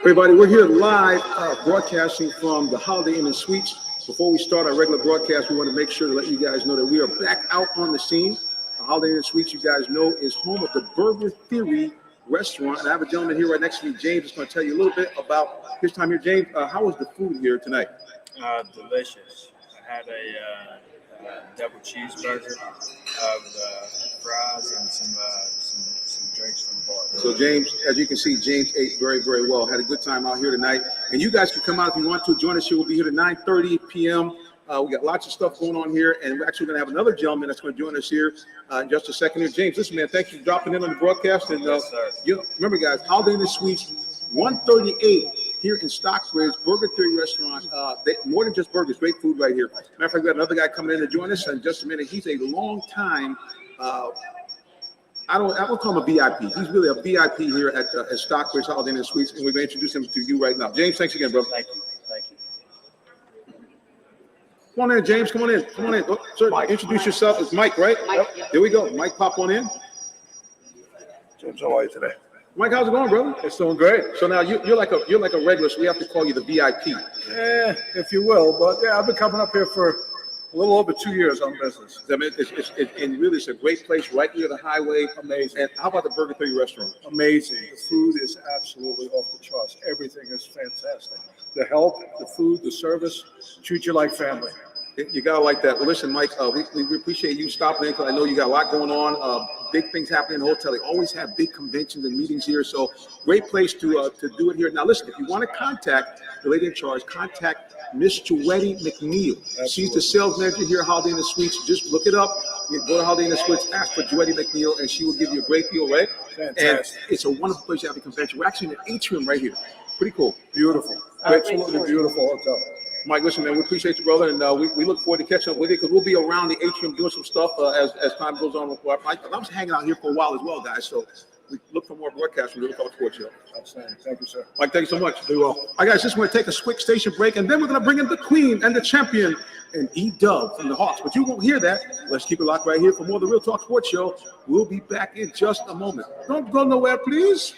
Everybody, we're here live broadcasting from the Holiday Inn and Suites. Before we start our regular broadcast, we want to make sure to let you guys know that we are back out on the scene. The Holiday Inn and Suites, you guys know, is home of the Burger Theory restaurant. And I have a gentleman here right next to me, James, is going to tell you a little bit about his time here. James, how was the food here tonight? Delicious. I had a double cheeseburger with fries and some drinks from the bar. So James, as you can see, James ate very, very well. Had a good time out here tonight. And you guys can come out if you want to. Join us here. We'll be here at 9:30 p.m. We got lots of stuff going on here. And we're actually going to have another gentleman that's going to join us here in just a second here. James, listen, man, thank you for dropping in on the broadcast. And remember, guys, Holiday Inn and Suites, 138 here in Stockbridge, Burger Theory restaurant. More than just burgers, great food right here. Matter of fact, we got another guy coming in to join us in just a minute. He's a long time. I don't call him a VIP. He's really a VIP here at Stockbridge Holiday Inn and Suites, and we're going to introduce him to you right now. James, thanks again, bro. Thank you. Come on in, James. Come on in. Oh, sir, Mike. Introduce yourself. It's Mike, right? Mike. Yep. There we go. Mike, pop on in. James, how are you today? Mike, how's it going, brother? It's doing great. So now you're like a regular, so we have to call you the VIP. If you will, but yeah, I've been coming up here for a little over 2 years on business. I mean, and really, it's a great place right near the highway. Amazing. And how about the Burger Theory restaurant? Amazing. The food is absolutely off the charts. Everything is fantastic. The help, the food, the service, treat you like family. You gotta like that. Well, listen, Mike, we appreciate you stopping in because I know you got a lot going on. Big things happening in the hotel. They always have big conventions and meetings here, so great place to do it here. Now, listen, if you want to contact the lady in charge, contact Miss Joetti McNeil. Absolutely. She's the sales manager here at Holiday Inn and Suites. Just look it up. You go to Holiday Inn and Suites, ask for Joetti McNeil, and she will give you a great deal, right? Fantastic. And it's a wonderful place to have a convention. We're actually in an atrium right here. Pretty cool. Beautiful. Absolutely beautiful hotel. Mike, listen, man, we appreciate you, brother, and we look forward to catching up with you because we'll be around the atrium doing some stuff as time goes on with Mike. I was hanging out here for a while as well, guys, so we look for more broadcasts from Real Talk Sports Show. Outstanding. Thank you, sir. Mike, thank you so much. Do well. All right, guys, just want to take a quick station break, and then we're going to bring in the queen and the champion and E-Dub from the Hawks. But you won't hear that. Let's keep it locked right here for more of the Real Talk Sports Show. We'll be back in just a moment. Don't go nowhere, please.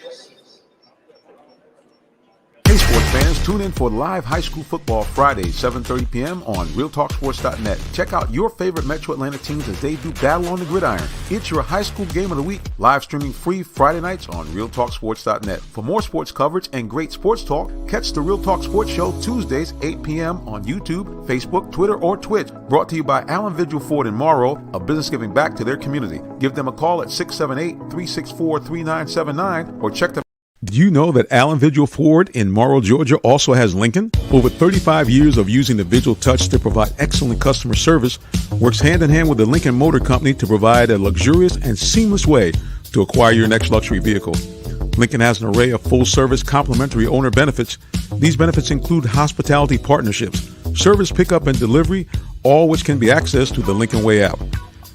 Hey sports fans, tune in for live high school football Friday, 7:30 p.m. on RealTalkSports.net. Check out your favorite Metro Atlanta teams as they do battle on the gridiron. It's your high school game of the week, live streaming free Friday nights on RealTalkSports.net. For more sports coverage and great sports talk, catch the Real Talk Sports Show Tuesdays, 8 p.m. on YouTube, Facebook, Twitter, or Twitch. Brought to you by Allen Vigil Ford in Morrow, a business giving back to their community. Give them a call at 678-364-3979 or check them. Do you know that Allen Vigil Ford in Morrow, Georgia also has Lincoln? Over 35 years of using the Vigil Touch to provide excellent customer service, works hand in hand with the Lincoln Motor Company to provide a luxurious and seamless way to acquire your next luxury vehicle. Lincoln has an array of full-service complimentary owner benefits. These benefits include hospitality partnerships, service pickup and delivery, all which can be accessed through the Lincoln Way app.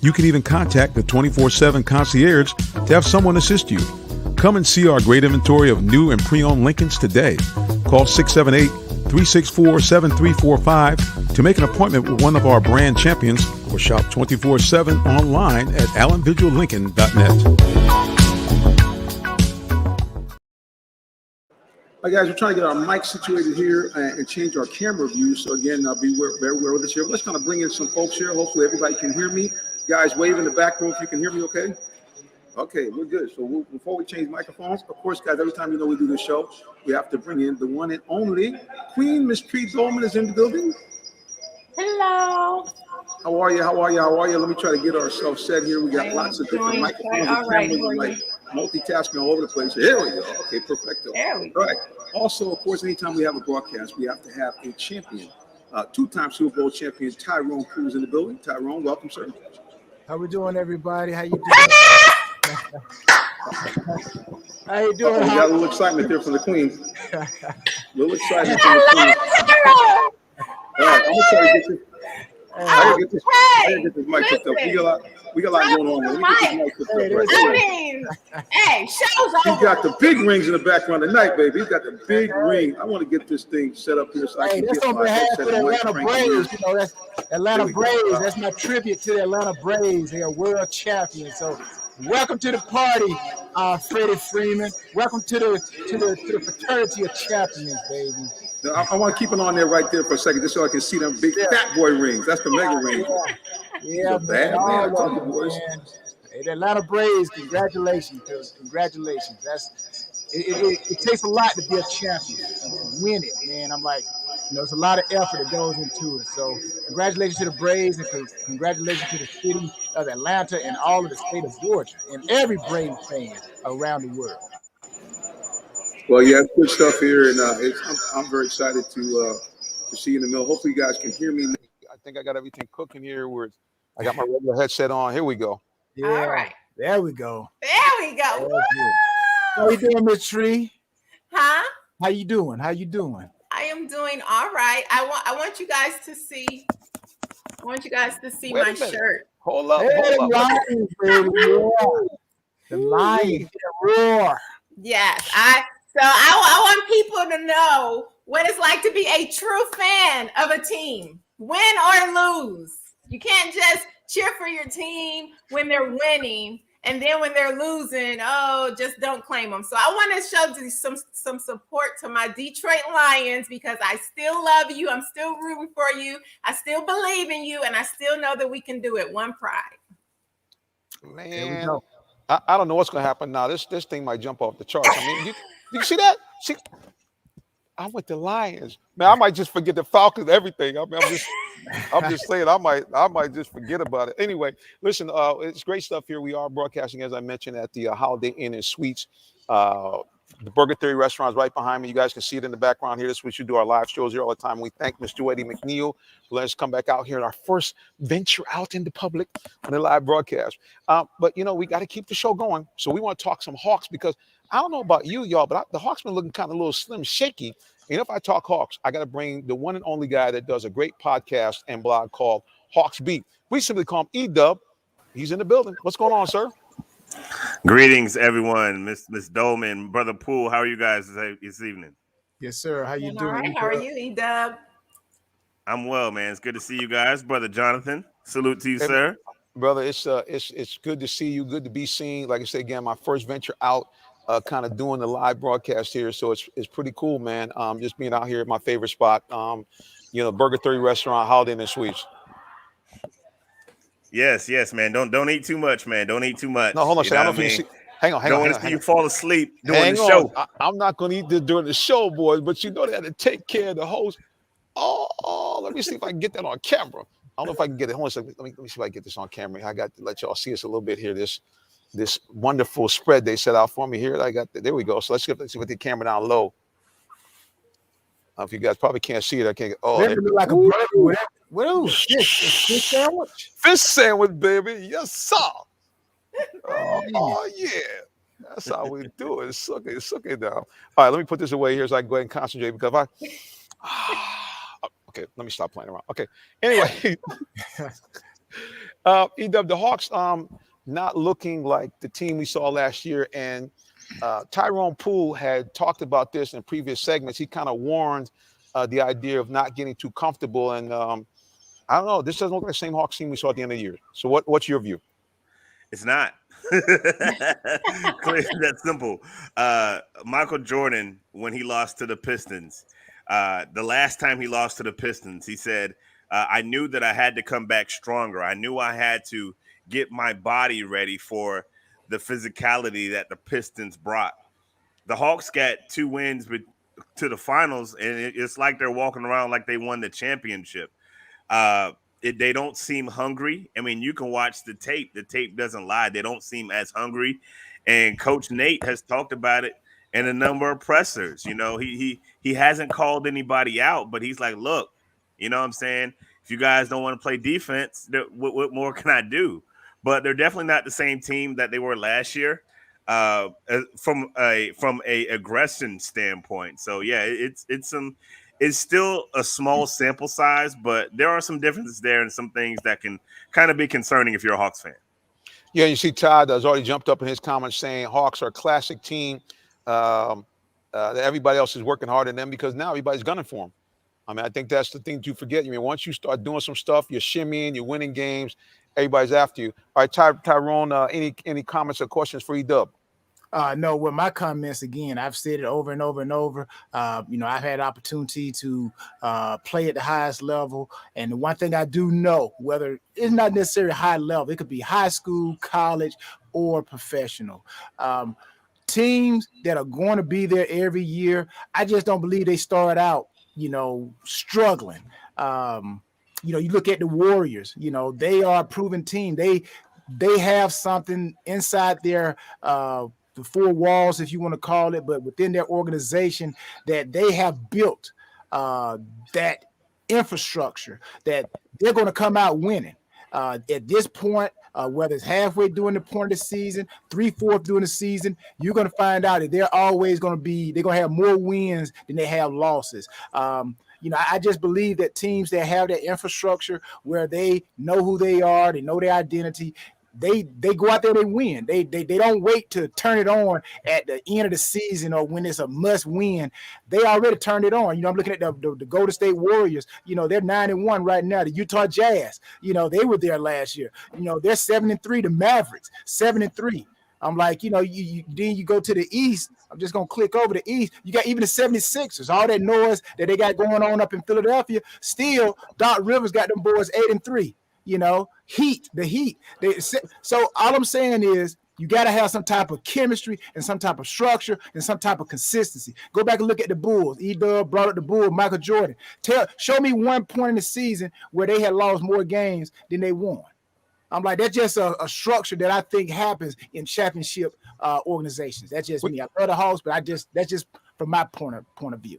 You can even contact the 24/7 concierge to have someone assist you. Come and see our great inventory of new and pre-owned Lincolns today. Call 678-364-7345 to make an appointment with one of our brand champions or shop 24/7 online at allenvigillincoln.net. All right, guys, we're trying to get our mic situated here and change our camera view. So again, be very aware with us here. Let's kind of bring in some folks here. Hopefully everybody can hear me. Guys, wave in the back row if you can hear me okay. Okay, we're good. So before we change microphones, of course, guys, every time we do this show, we have to bring in the one and only Queen Miss Tree Dolman is in the building. Hello. How are you? Let me try to get ourselves set here. We got lots of different microphones and cameras, like multitasking all over the place. There we go. Okay, perfecto. There we go. All right. Also, of course, anytime we have a broadcast, we have to have a champion. Two-time Super Bowl champion Tyrone Cruz in the building. Tyrone, welcome, sir. How we doing, everybody? How you doing? How you doing? We got a little excitement there from the Queen. A little excitement from the Queen. All right, I'm gonna try to get this. I gotta get this mic hooked up. We got a lot going on. Let me get this mic hooked up right. Show's over. He's got the big rings in the background tonight, baby. He's got the big ring. I want to get this thing set up here so I can that's get on my behalf headset of the and mic Atlanta cranked Braves. here. You know, that's Atlanta Braves. That's my tribute to the Atlanta Braves. They are world champions. So Welcome to the party, Freddie Freeman. Welcome to the fraternity of champions, baby. Now, I want to keep it on there right there for a second, just so I can see them big fat boy rings. That's the mega ring. Yeah, bad man. man, I All told of you, them, boys. man. Hey, the Atlanta Braves, congratulations, dude. Congratulations. It takes a lot to be a champion, to win it, man. I'm like, there's a lot of effort that goes into it. So congratulations to the Braves, and congratulations to the city of Atlanta and all of the state of Georgia and every Brave fan around the world. Well, yeah, it's good stuff here, and I'm very excited to see you in the middle. Hopefully, you guys can hear me. I think I got everything cooking here. I got my regular headset on. Here we go. Yeah, All right. there we go. There we go. Woo! How you doing, Miss Tree? Huh? How you doing? How you doing? I am doing all right. I want you guys to see. I want you guys to see my shirt. Hold up. Hey, the Lions, baby. Yeah. The Lions roar. Yes, I want people to know what it's like to be a true fan of a team, win or lose. You can't just cheer for your team when they're winning, and then when they're losing, just don't claim them. So I want to show some support to my Detroit Lions, because I still love you. I'm still rooting for you. I still believe in you, and I still know that we can do it. One pride. Man, I don't know what's going to happen now. This thing might jump off the charts. I mean, you see that? I went to Lions. Man, I might just forget the Falcons, everything. I mean, I'm just saying, I might just forget about it. Anyway, listen, it's great stuff here. We are broadcasting, as I mentioned, at the Holiday Inn and Suites. The Burger Theory restaurant is right behind me. You guys can see it in the background here. This is what we do our live shows here all the time. We thank Mr. Eddie McNeil for letting us come back out here in our first venture out in the public on the live broadcast. But, we got to keep the show going. So we want to talk some Hawks, because I don't know about you, y'all, but the Hawks been looking kind of a little slim shaky. And if I talk Hawks, I got to bring the one and only guy that does a great podcast and blog called Hawks Beat. We simply call him E-Dub. He's in the building. What's going on, sir? Greetings, everyone. Miss Dolman, Brother Poole, how are you guys this evening? Yes, sir. How you doing? All right. How are you, E-Dub? I'm well, man. It's good to see you guys. Brother Jonathan, salute to you, sir. Brother, it's good to see you. Good to be seen. Like I said, again, my first venture out, kind of doing the live broadcast here. So it's pretty cool, man. Just being out here at my favorite spot, Burger Theory restaurant, Holiday Inn and Suites. Yes, man. Don't eat too much, man. Don't eat too much. No, hold on. I don't know if you see. Hang on. Don't want to see you fall asleep during the show. I'm not going to eat this during the show, boys, but they had to take care of the host. Oh, let me see if I can get that on camera. I don't know if I can get it. Hold on a second. Let me see if I can get this on camera. I got to let y'all see us a little bit here. This wonderful spread they set out for me here. There we go. So let's see with the camera down low. If you guys probably can't see it, I can't. They look like a burger. What is this? Fish sandwich? Fish sandwich, baby. Yes, sir. Oh yeah. That's how we do it. Suck it down. All right, let me put this away here so I can go ahead and concentrate, because okay, let me stop playing around. Okay. Anyway, E-Dub, the Hawks not looking like the team we saw last year, and Tyrone Poole had talked about this in previous segments. He kind of warned the idea of not getting too comfortable, and I don't know. This doesn't look like the same Hawks team we saw at the end of the year. So what's your view? It's not. That's simple. Michael Jordan, when he lost to the Pistons, the last time he lost to the Pistons, he said, I knew that I had to come back stronger. I knew I had to get my body ready for the physicality that the Pistons brought. The Hawks got 2 wins to the finals, and it's like they're walking around like they won the championship. They don't seem hungry. I mean, you can watch the tape. The tape doesn't lie. They don't seem as hungry. And Coach Nate has talked about it in a number of pressers. He hasn't called anybody out, but he's like, look, you know what I'm saying? If you guys don't want to play defense, what more can I do? But they're definitely not the same team that they were last year from a aggression standpoint. So, yeah, it's still a small sample size, but there are some differences there and some things that can kind of be concerning if you're a Hawks fan. Yeah, you see Todd has already jumped up in his comments saying Hawks are a classic team. That everybody else is working harder than them, because now everybody's gunning for them. I mean, I think that's the thing to forget. I mean, once you start doing some stuff, you're shimmying, you're winning games, everybody's after you. All right, Tyrone, any comments or questions for E-Dub? No, with my comments, again, I've said it over and over and over. I've had opportunity to play at the highest level. And the one thing I do know, whether it's not necessarily high level, it could be high school, college, or professional. Teams that are going to be there every year, I just don't believe they start out, struggling. You look at the Warriors, they are a proven team. They have something inside their the four walls, if you want to call it, but within their organization that they have built that infrastructure that they're going to come out winning. At this point, whether it's halfway during the point of the season, 3/4 during the season, you're going to find out that they're always going to have more wins than they have losses. I just believe that teams that have that infrastructure where they know who they are, they know their identity, they go out there, they win. They don't wait to turn it on at the end of the season or when it's a must win. They already turned it on. I'm looking at the Golden State Warriors. They're 9-1 right now. The Utah Jazz, they were there last year. They're 7-3. The Mavericks 7-3. I'm like, then you go to the East. I'm just going to click over the East. You got even the 76ers, all that noise that they got going on up in Philadelphia. Still, Doc Rivers got them boys 8-3. The Heat. So all I'm saying is you got to have some type of chemistry and some type of structure and some type of consistency. Go back and look at the Bulls. E-Dub brought up the Bulls, Michael Jordan. Show me one point in the season where they had lost more games than they won. I'm like, that's just a structure that I think happens in championship organizations. That's just me. I love the Hawks, but that's just from my point of view.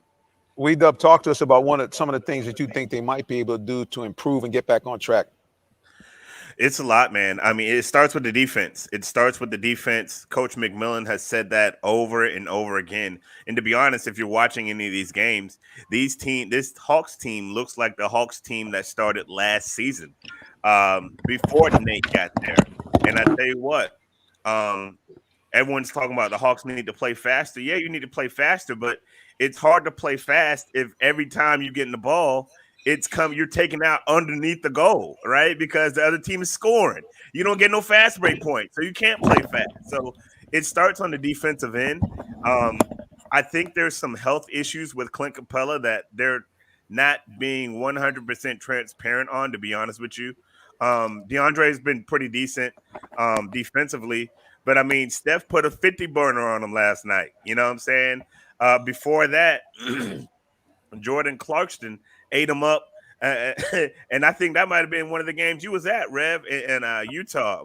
E-Dub, talk to us about some of the things that you think they might be able to do to improve and get back on track. It's a lot, man. I mean, it starts with the defense. Coach McMillan has said that over and over again. And to be honest, if you're watching any of these games, this Hawks team looks like the Hawks team that started last season before Nate got there. And I tell you what, everyone's talking about the Hawks need to play faster. Yeah, you need to play faster, but it's hard to play fast if every time you get in the ball, you're taking out underneath the goal, right? Because the other team is scoring. You don't get no fast break points, so you can't play fast. So it starts on the defensive end. I think there's some health issues with Clint Capella that they're not being 100% transparent on, to be honest with you. DeAndre has been pretty decent defensively, but I mean, Steph put a 50 burner on him last night. You know what I'm saying? Before that, Jordan Clarkson ate him up. And I think that might have been one of the games you was at, Rev, in Utah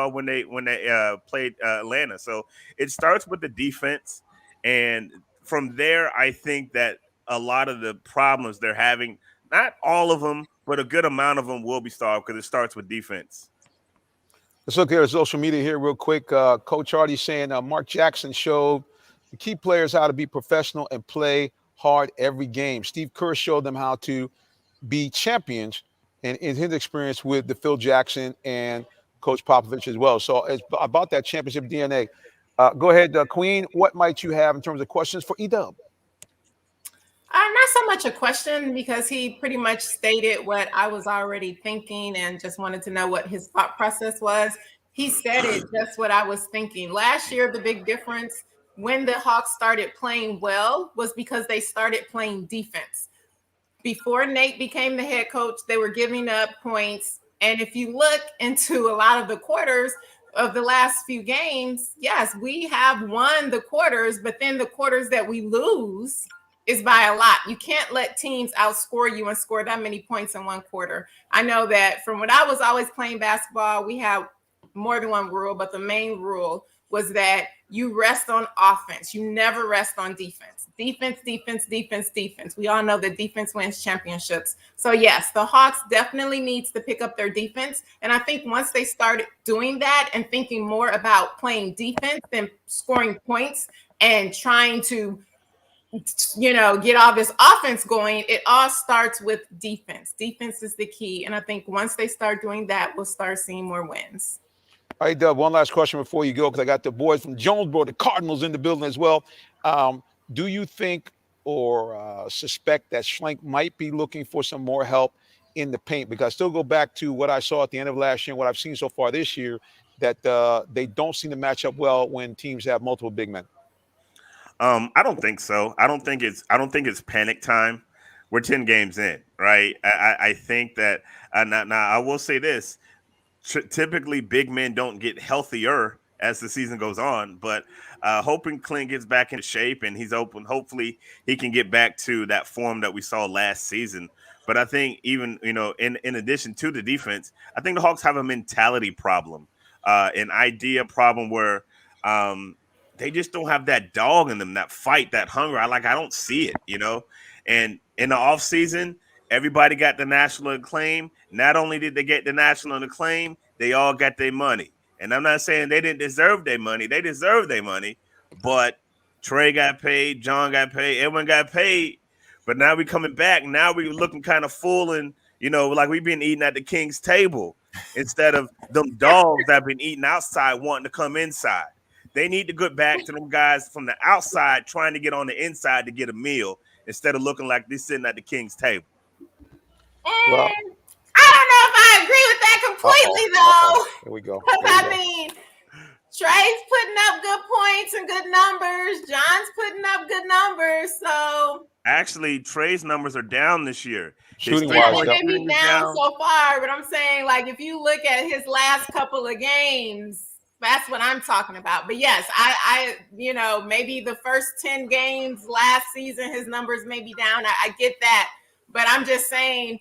when they played Atlanta. So it starts with the defense. And from there, I think that a lot of the problems they're having, not all of them, but a good amount of them will be solved because it starts with defense. Let's look at social media here real quick. Coach Hardy saying Mark Jackson showed the key players how to be professional and play hard every game. Steve Kerr showed them how to be champions and in his experience with the Phil Jackson and Coach Popovich as well. So it's about that championship DNA. Go ahead, Queen. What might you have in terms of questions for E-Dub? Not so much a question because he pretty much stated what I was already thinking and just wanted to know what his thought process was. He said it just what I was thinking. Last year, the big difference when the Hawks started playing well was because they started playing defense. Before Nate became the head coach, they were giving up points. And if you look into a lot of the quarters of the last few games, yes, we have won the quarters, but then the quarters that we lose is by a lot. You can't let teams outscore you and score that many points in one quarter. I know that from when I was always playing basketball, we have more than one rule, but the main rule was that you rest on offense. You never rest on defense. Defense, defense, defense, defense. We all know that defense wins championships. So yes, the Hawks definitely needs to pick up their defense. And I think once they started doing that and thinking more about playing defense than scoring points and trying to, get all this offense going, it all starts with defense. Defense is the key. And I think once they start doing that, we'll start seeing more wins. All right, Dub, one last question before you go, because I got the boys from Jonesboro, the Cardinals, in the building as well. Do you think or suspect that Schlenk might be looking for some more help in the paint? Because I still go back to what I saw at the end of last year and what I've seen so far this year, that they don't seem to match up well when teams have multiple big men. I don't think so. I don't think it's panic time. We're 10 games in, right? I think that now I will say this. Typically big men don't get healthier as the season goes on, but hoping Clint gets back into shape and he's open. Hopefully he can get back to that form that we saw last season. But I think even, in addition to the defense, I think the Hawks have a mentality problem, an idea problem where they just don't have that dog in them, that fight, that hunger. I don't see it, and in the offseason, everybody got the national acclaim. Not only did they get the national acclaim, they all got their money. And I'm not saying they didn't deserve their money. They deserve their money. But Trey got paid, John got paid, everyone got paid. But now we coming back. Now we looking kind of full and, like we've been eating at the king's table instead of them dogs that have been eating outside wanting to come inside. They need to get back to them guys from the outside trying to get on the inside to get a meal instead of looking like they're sitting at the king's table. Well, I don't know if I agree with that completely, though. Here we go. I mean, Trey's putting up good points and good numbers. John's putting up good numbers. So actually, Trey's numbers are down this year. Shooting wise, they may be down so far, but I'm saying, if you look at his last couple of games, that's what I'm talking about. But yes, I maybe the first 10 games last season, his numbers may be down. I get that. But I'm just saying,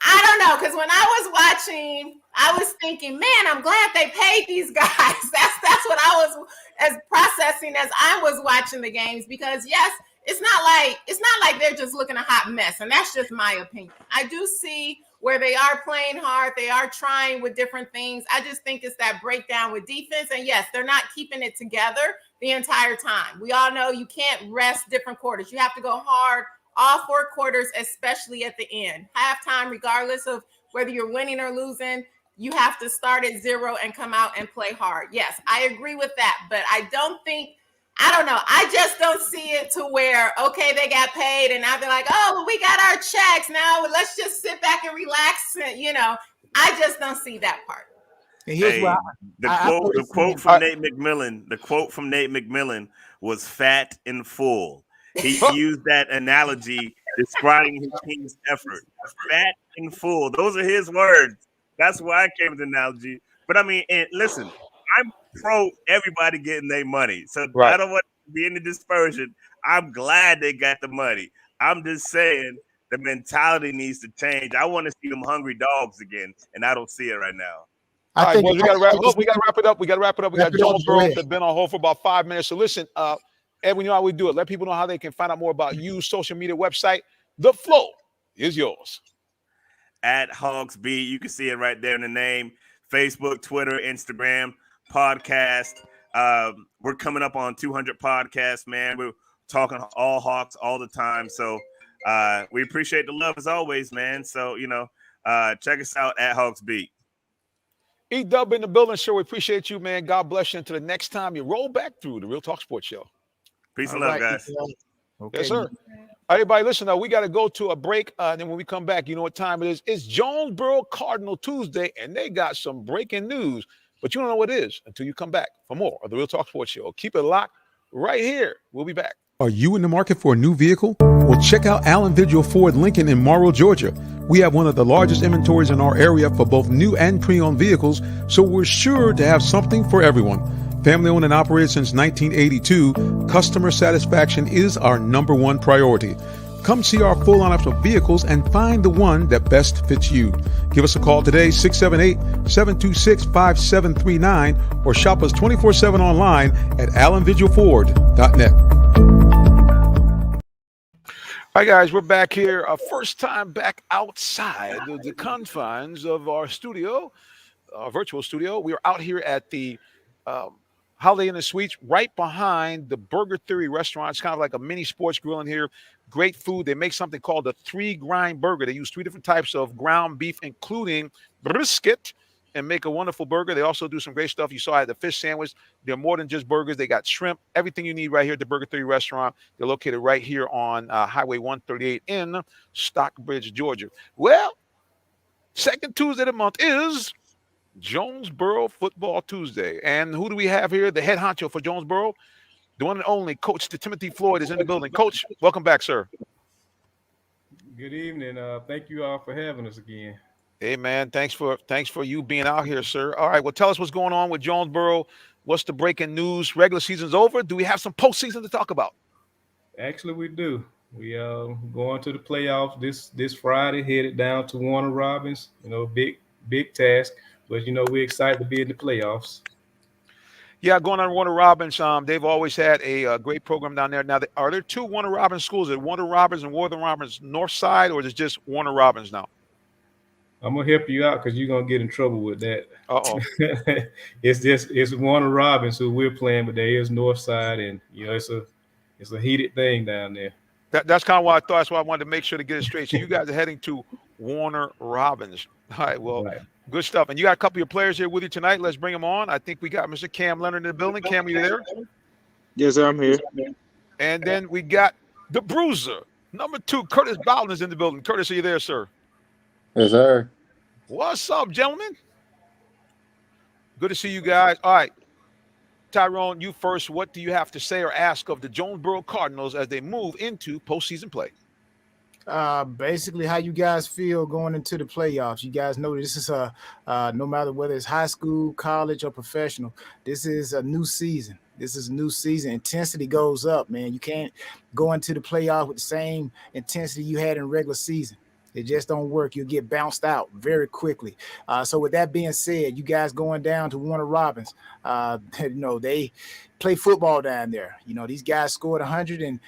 I don't know, because when I was watching, I was thinking, man, I'm glad they paid these guys. That's what I was as processing as I was watching the games, because yes, it's not like they're just looking a hot mess, and that's just my opinion. I do see where they are playing hard, they are trying with different things. I just think it's that breakdown with defense, and yes, they're not keeping it together the entire time. We all know you can't rest different quarters. You have to go hard all 4 quarters, especially at the end. Halftime, regardless of whether you're winning or losing, you have to start at 0 and come out and play hard. Yes, I agree with that, but I don't know. I just don't see it to where, okay, they got paid and now they're like, oh, well, we got our checks now. Let's just sit back and relax. I just don't see that part. And here's the quote from Nate McMillan was fat and full. He used that analogy describing his team's effort. Fat and full. Those are his words. That's why I came with the analogy. But I mean, and listen, I'm pro everybody getting their money. So I don't want to be in the dispersion. I'm glad they got the money. I'm just saying the mentality needs to change. I want to see them hungry dogs again, and I don't see it right now. All right, well, we got to wrap it up. We got Jones Burrows that's been on hold for about 5 minutes. So listen, Edwin, you know how we do it. Let people know how they can find out more about you, social media website. The floor is yours. At Hogs Beat, you can see it right there in the name. Facebook, Twitter, Instagram, podcast. We're coming up on 200 podcasts, man. We're talking all Hawks all the time. So we appreciate the love as always, man. So, check us out at Hogs Beat. E-Dub in the building, sure. We appreciate you, man. God bless you. Until the next time you roll back through the Real Talk Sports Show. Peace and love, guys. Okay. Yes, sir. Everybody, listen, we got to go to a break. And then when we come back, you know what time it is. It's Jonesboro Cardinal Tuesday, and they got some breaking news. But you don't know what it is until you come back for more of the Real Talk Sports Show. Keep it locked right here. We'll be back. Are you in the market for a new vehicle? Well, check out Allen Vigil Ford Lincoln in Morrow, Georgia. We have one of the largest inventories in our area for both new and pre-owned vehicles, so we're sure to have something for everyone. Family owned and operated since 1982, customer satisfaction is our #1 priority. Come see our full lineup of vehicles and find the one that best fits you. Give us a call today, 678-726-5739, or shop us 24/7 online at allenvigilford.net. All right, guys, we're back here. First time back outside the confines of our studio, our virtual studio. We are out here at the Holiday Inn and Suites, right behind the Burger Theory restaurant. It's kind of like a mini sports grill in here. Great food. They make something called the 3-grind burger. They use 3 different types of ground beef, including brisket, and make a wonderful burger. They also do some great stuff. You saw at the fish sandwich. They're more than just burgers. They got shrimp, everything you need right here at the Burger 3 restaurant. They're located right here on Highway 138 in Stockbridge, Georgia. Well, second Tuesday of the month is Jonesboro Football Tuesday. And who do we have here? The head honcho for Jonesboro, the one and only Coach Timothy Floyd is in the building. Coach, welcome back, sir. Good evening. Thank you all for having us again. Hey, man, thanks for you being out here, sir. All right, well, tell us what's going on with Jonesboro. What's the breaking news? Regular season's over. Do we have some postseason to talk about? Actually, we do. We going to the playoffs this Friday, headed down to Warner Robins. Big task, but we're excited to be in the playoffs. Yeah, going on Warner Robins. They've always had a great program down there. Now, are there two Warner Robins schools? Is it Warner Robins and Warner Robins North Side, or is it just Warner Robins now? I'm gonna help you out because you're gonna get in trouble with that. Uh-oh. It's Warner Robins who we're playing, but there is North Side, and it's a heated thing down there. That's kind of what I thought. That's why I wanted to make sure to get it straight. So you guys are heading to Warner Robins. All right, well, right. Good stuff. And you got a couple of your players here with you tonight. Let's bring them on. I think we got Mr. Cam Leonard in the building. Cam, you there? Yes, sir, I'm here. And then we got the Bruiser, number 2, Curtis Bowden is in the building. Curtis, are you there, sir? Yes, sir. What's up, gentlemen? Good to see you guys. All right. Tyrone, you first. What do you have to say or ask of the Jonesboro Cardinals as they move into postseason play? Basically, how you guys feel going into the playoffs. You guys know this is no matter whether it's high school, college, or professional, this is a new season. This is a new season. Intensity goes up, man. You can't go into the playoff with the same intensity you had in regular season. It just don't work. You'll get bounced out very quickly. So with that being said, you guys going down to Warner Robins, they play football down there. These guys scored 100 and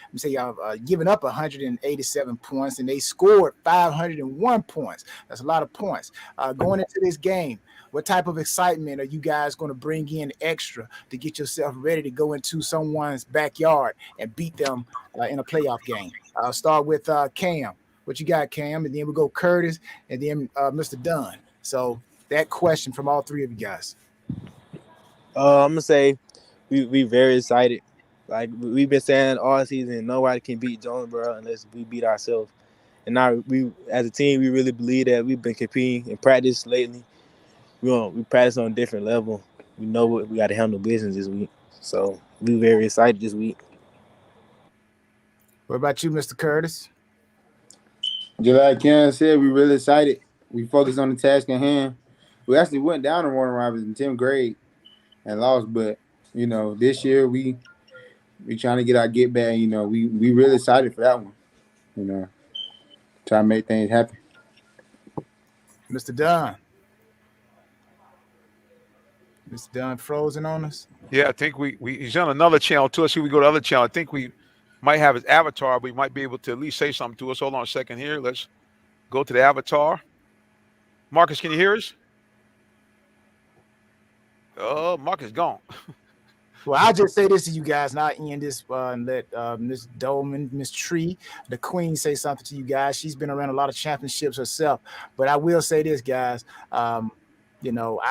giving up 187 points, and they scored 501 points. That's a lot of points. Going into this game, what type of excitement are you guys going to bring in extra to get yourself ready to go into someone's backyard and beat them in a playoff game? I'll start with Cam. What you got, Cam? And then we'll go Curtis and then Mr. Dunn. So that question from all three of you guys. I'm going to say we very excited. Like we've been saying all season, nobody can beat Jonesboro unless we beat ourselves. And now we, as a team, we really believe that we've been competing in practice lately. We practice on a different level. We know what we got to handle business this week. So we're very excited this week. What about you, Mr. Curtis? Just like Ken said, we're really excited. We focused on the task at hand. We actually went down to Warner Robins in 10th grade and lost, but this year we trying to get our get back. We really excited for that one. Try to make things happen. Mr. Dunn. Mr. Dunn frozen on us. Yeah, I think he's on another channel too. Let's see if we go to the other channel. I think we might have his avatar. We might be able to at least say something to us. Hold on a second here. Let's go to the avatar. Marcus, can you hear us? Oh, Marcus gone. Well, I'll just say this to you guys, not end this and let Miss Dolman, Miss Tree, the queen, say something to you guys. She's been around a lot of championships herself. But I will say this, guys. I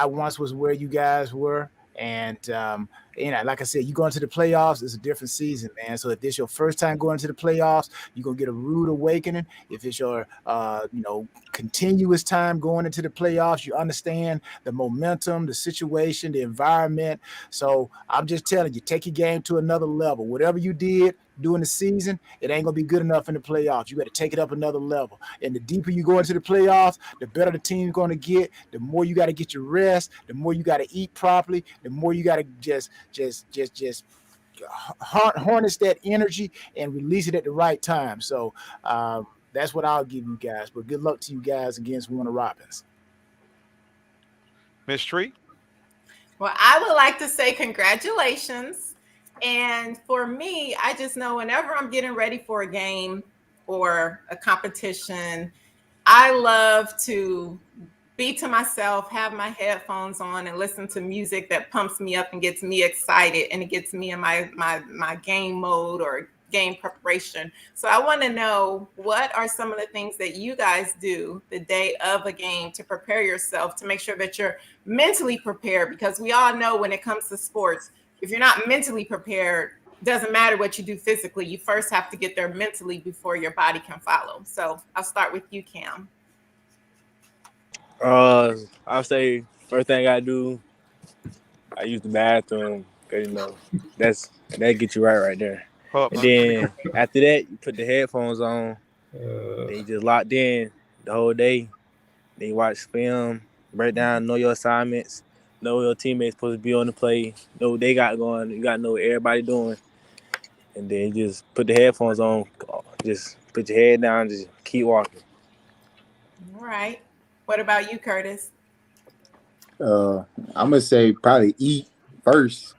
once was where you guys were. And like I said, you go into the playoffs, it's a different season, man. So if this your first time going to the playoffs, you're going to get a rude awakening. If it's your, continuous time going into the playoffs, you understand the momentum, the situation, the environment. So I'm just telling you, take your game to another level. Whatever you did during the season, it ain't going to be good enough in the playoffs. You got to take it up another level. And the deeper you go into the playoffs, the better the team's going to get, the more you got to get your rest, the more you got to eat properly, the more you got to just harness that energy and release it at the right time. So that's what I'll give you guys. But good luck to you guys against Warner Robins. Miss Tree? Well, I would like to say congratulations. And for me, I just know whenever I'm getting ready for a game or a competition, I love to be to myself, have my headphones on and listen to music that pumps me up and gets me excited and it gets me in my game mode or game preparation. So I want to know, what are some of the things that you guys do the day of a game to prepare yourself, to make sure that you're mentally prepared? Because we all know when it comes to sports, if you're not mentally prepared, doesn't matter what you do physically. You first have to get there mentally before your body can follow. So I'll start with you, Cam. I'll say first thing I do, I use the bathroom, cause that gets you right there. Hold up, And man. then after that, you put the headphones on. Then you just locked in the whole day. Then you watch film, break down, know your assignments, know what your teammates supposed to be on the play, know what they got going. You got to know what everybody doing. And then you just put the headphones on, just put your head down, just keep walking. All right. What about you, Curtis? I'm gonna say probably eat first.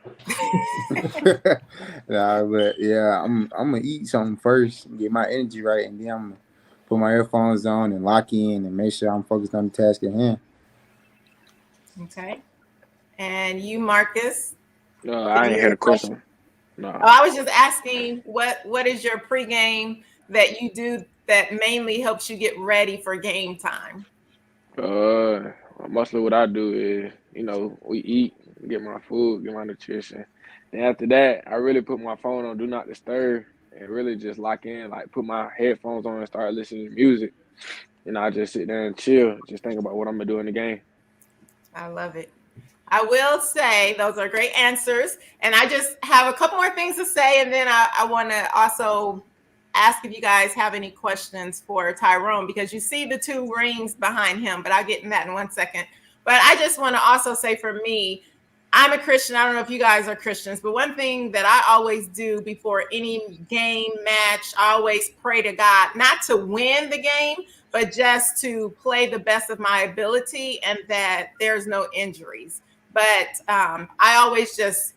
But yeah, I'm gonna eat something first, get my energy right, and then I'm gonna put my earphones on and lock in and make sure I'm focused on the task at hand. Okay. And you, Marcus? I ain't had a question. No. Oh, I was just asking, what is your pregame that you do that mainly helps you get ready for game time? Mostly what I do is, we eat, get my food, get my nutrition. Then after that, I really put my phone on Do Not Disturb and really just lock in, like put my headphones on and start listening to music. And I just sit there and chill, just think about what I'm gonna do in the game. I love it. I will say those are great answers. And I just have a couple more things to say. And then I want to also ask if you guys have any questions for Tyrone, because you see the 2 rings behind him, but I'll get in that in 1 second. But I just want to also say, for me, I'm a Christian. I don't know if you guys are Christians, but one thing that I always do before any game match, I always pray to God, not to win the game, but just to play the best of my ability and that there's no injuries. But I always just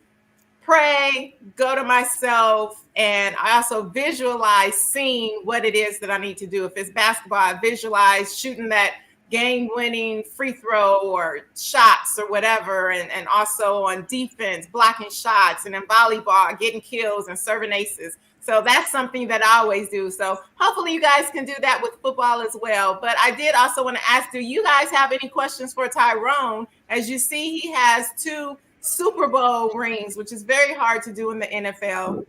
pray, go to myself, and I also visualize seeing what it is that I need to do. If it's basketball, I visualize shooting that game-winning free throw or shots or whatever, and also on defense, blocking shots, and in volleyball, getting kills and serving aces. So that's something that I always do. So hopefully you guys can do that with football as well. But I did also want to ask, do you guys have any questions for Tyrone? As you see, he has 2 Super Bowl rings, which is very hard to do in the NFL.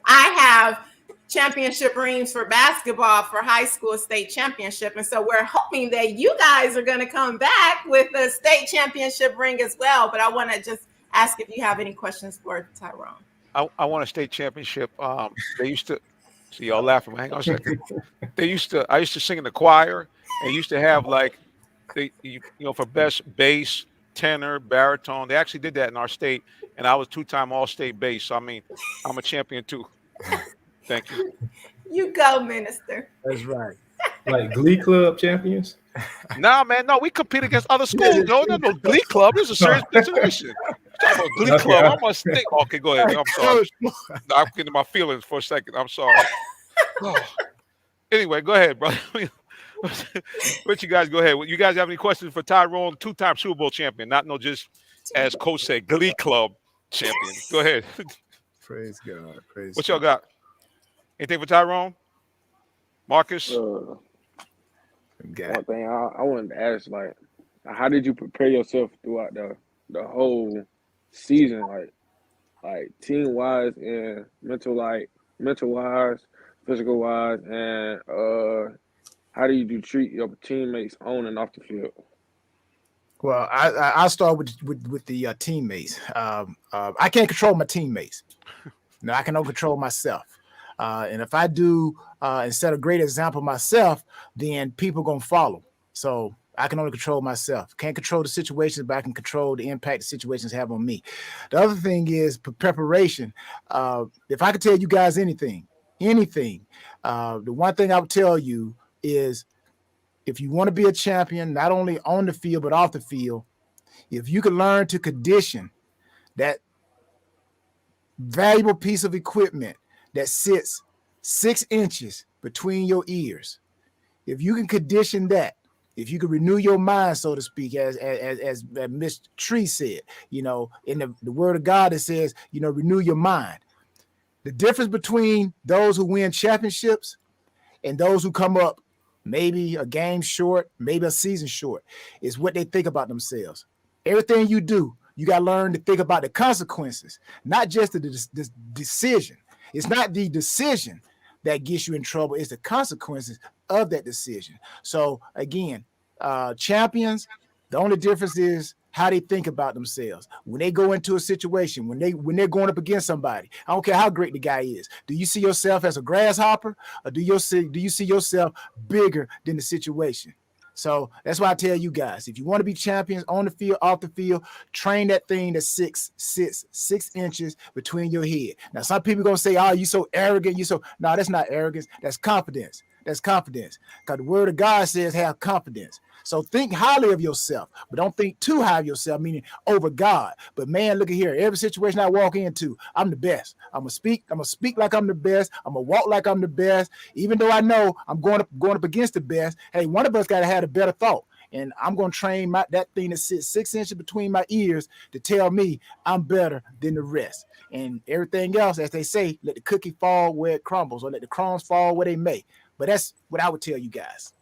I have championship rings for basketball for high school state championship. And so we're hoping that you guys are going to come back with a state championship ring as well. But I want to just ask if you have any questions for Tyrone. I won a state championship. They used to see y'all laughing. Hang on a second. I used to sing in the choir, and used to have like for best bass, tenor, baritone. They actually did that in our state, and I was 2-time all-state bass. So I mean, I'm a champion too. Thank you. You go, Minister. That's right. Like Glee Club champions? Nah, man, no, we compete against other schools. No Glee Club. This is a serious situation. Talking about Glee Club. I must think. Okay, go ahead. I'm sorry. I'm getting my feelings for a second. I'm sorry. Oh. Anyway, go ahead, brother. What you guys go ahead. You guys have any questions for Tyrone? 2-time Super Bowl champion, not just as coach said, Glee Club champion. Go ahead. Praise God. Praise what God. y'all got? Anything for Tyrone? Marcus? One thing I wanted to ask, like, how did you prepare yourself throughout the whole season, like team wise and mental wise, physical wise, and how do you treat your teammates on and off the field? Well, I'll start with the teammates. I can't control my teammates. No, I can only control myself. And if I do and set a great example myself, then people going to follow. So I can only control myself. Can't control the situations, but I can control the impact the situations have on me. The other thing is preparation. If I could tell you guys anything, the one thing I would tell you is, if you want to be a champion, not only on the field, but off the field, if you can learn to condition that valuable piece of equipment that sits 6 inches between your ears, if you can condition that, if you can renew your mind, so to speak, as Miss Tree said, in the word of God, it says, renew your mind. The difference between those who win championships and those who come up maybe a game short, maybe a season short, is what they think about themselves. Everything you do, you got to learn to think about the consequences, not just the decision. It's not the decision that gets you in trouble. It's the consequences of that decision. So again, champions, the only difference is how they think about themselves. When they go into a situation, when they're going up against somebody, I don't care how great the guy is. Do you see yourself as a grasshopper, or do you see yourself bigger than the situation? So that's why I tell you guys, if you want to be champions on the field, off the field, train that thing that's 6 inches between your head. Now, some people are going to say, oh, you so arrogant. No, that's not arrogance. That's confidence. That's confidence. Because the word of God says have confidence. So think highly of yourself, but don't think too high of yourself, meaning over God. But man, look at here. Every situation I walk into, I'm the best. I'm gonna speak like I'm the best. I'm gonna walk like I'm the best. Even though I know I'm going up against the best. Hey, one of us gotta have a better thought. And I'm gonna train that thing that sits 6 inches between my ears to tell me I'm better than the rest. And everything else, as they say, let the cookie fall where it crumbles, or let the crumbs fall where they may. But that's what I would tell you guys.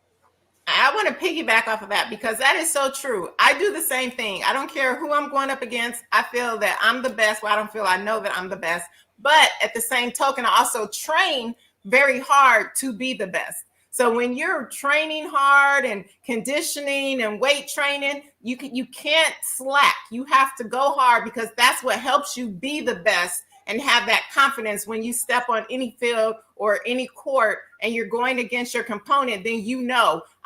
I want to piggyback off of that because that is so true. I do the same thing. I don't care who I'm going up against. I feel that I'm the best. Well, I know that I'm the best. But at the same token, I also train very hard to be the best. So when you're training hard and conditioning and weight training, you can't slack. You have to go hard because that's what helps you be the best and have that confidence when you step on any field or any court and you're going against your component. Then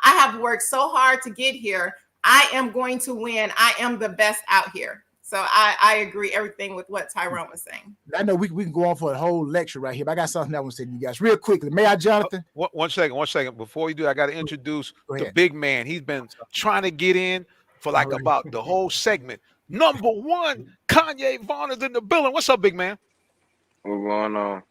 I have worked so hard to get here. I am going to win. I am the best out here. So I agree everything with what Tyrone was saying. I know we can go on for a whole lecture right here, but I got something I want to say to you guys real quickly. May I, Jonathan? One second. Before you do, I got to introduce the big man. He's been trying to get in for about the whole segment. Number one, Kanye Vaughn is in the building. What's up, big man? What's going on?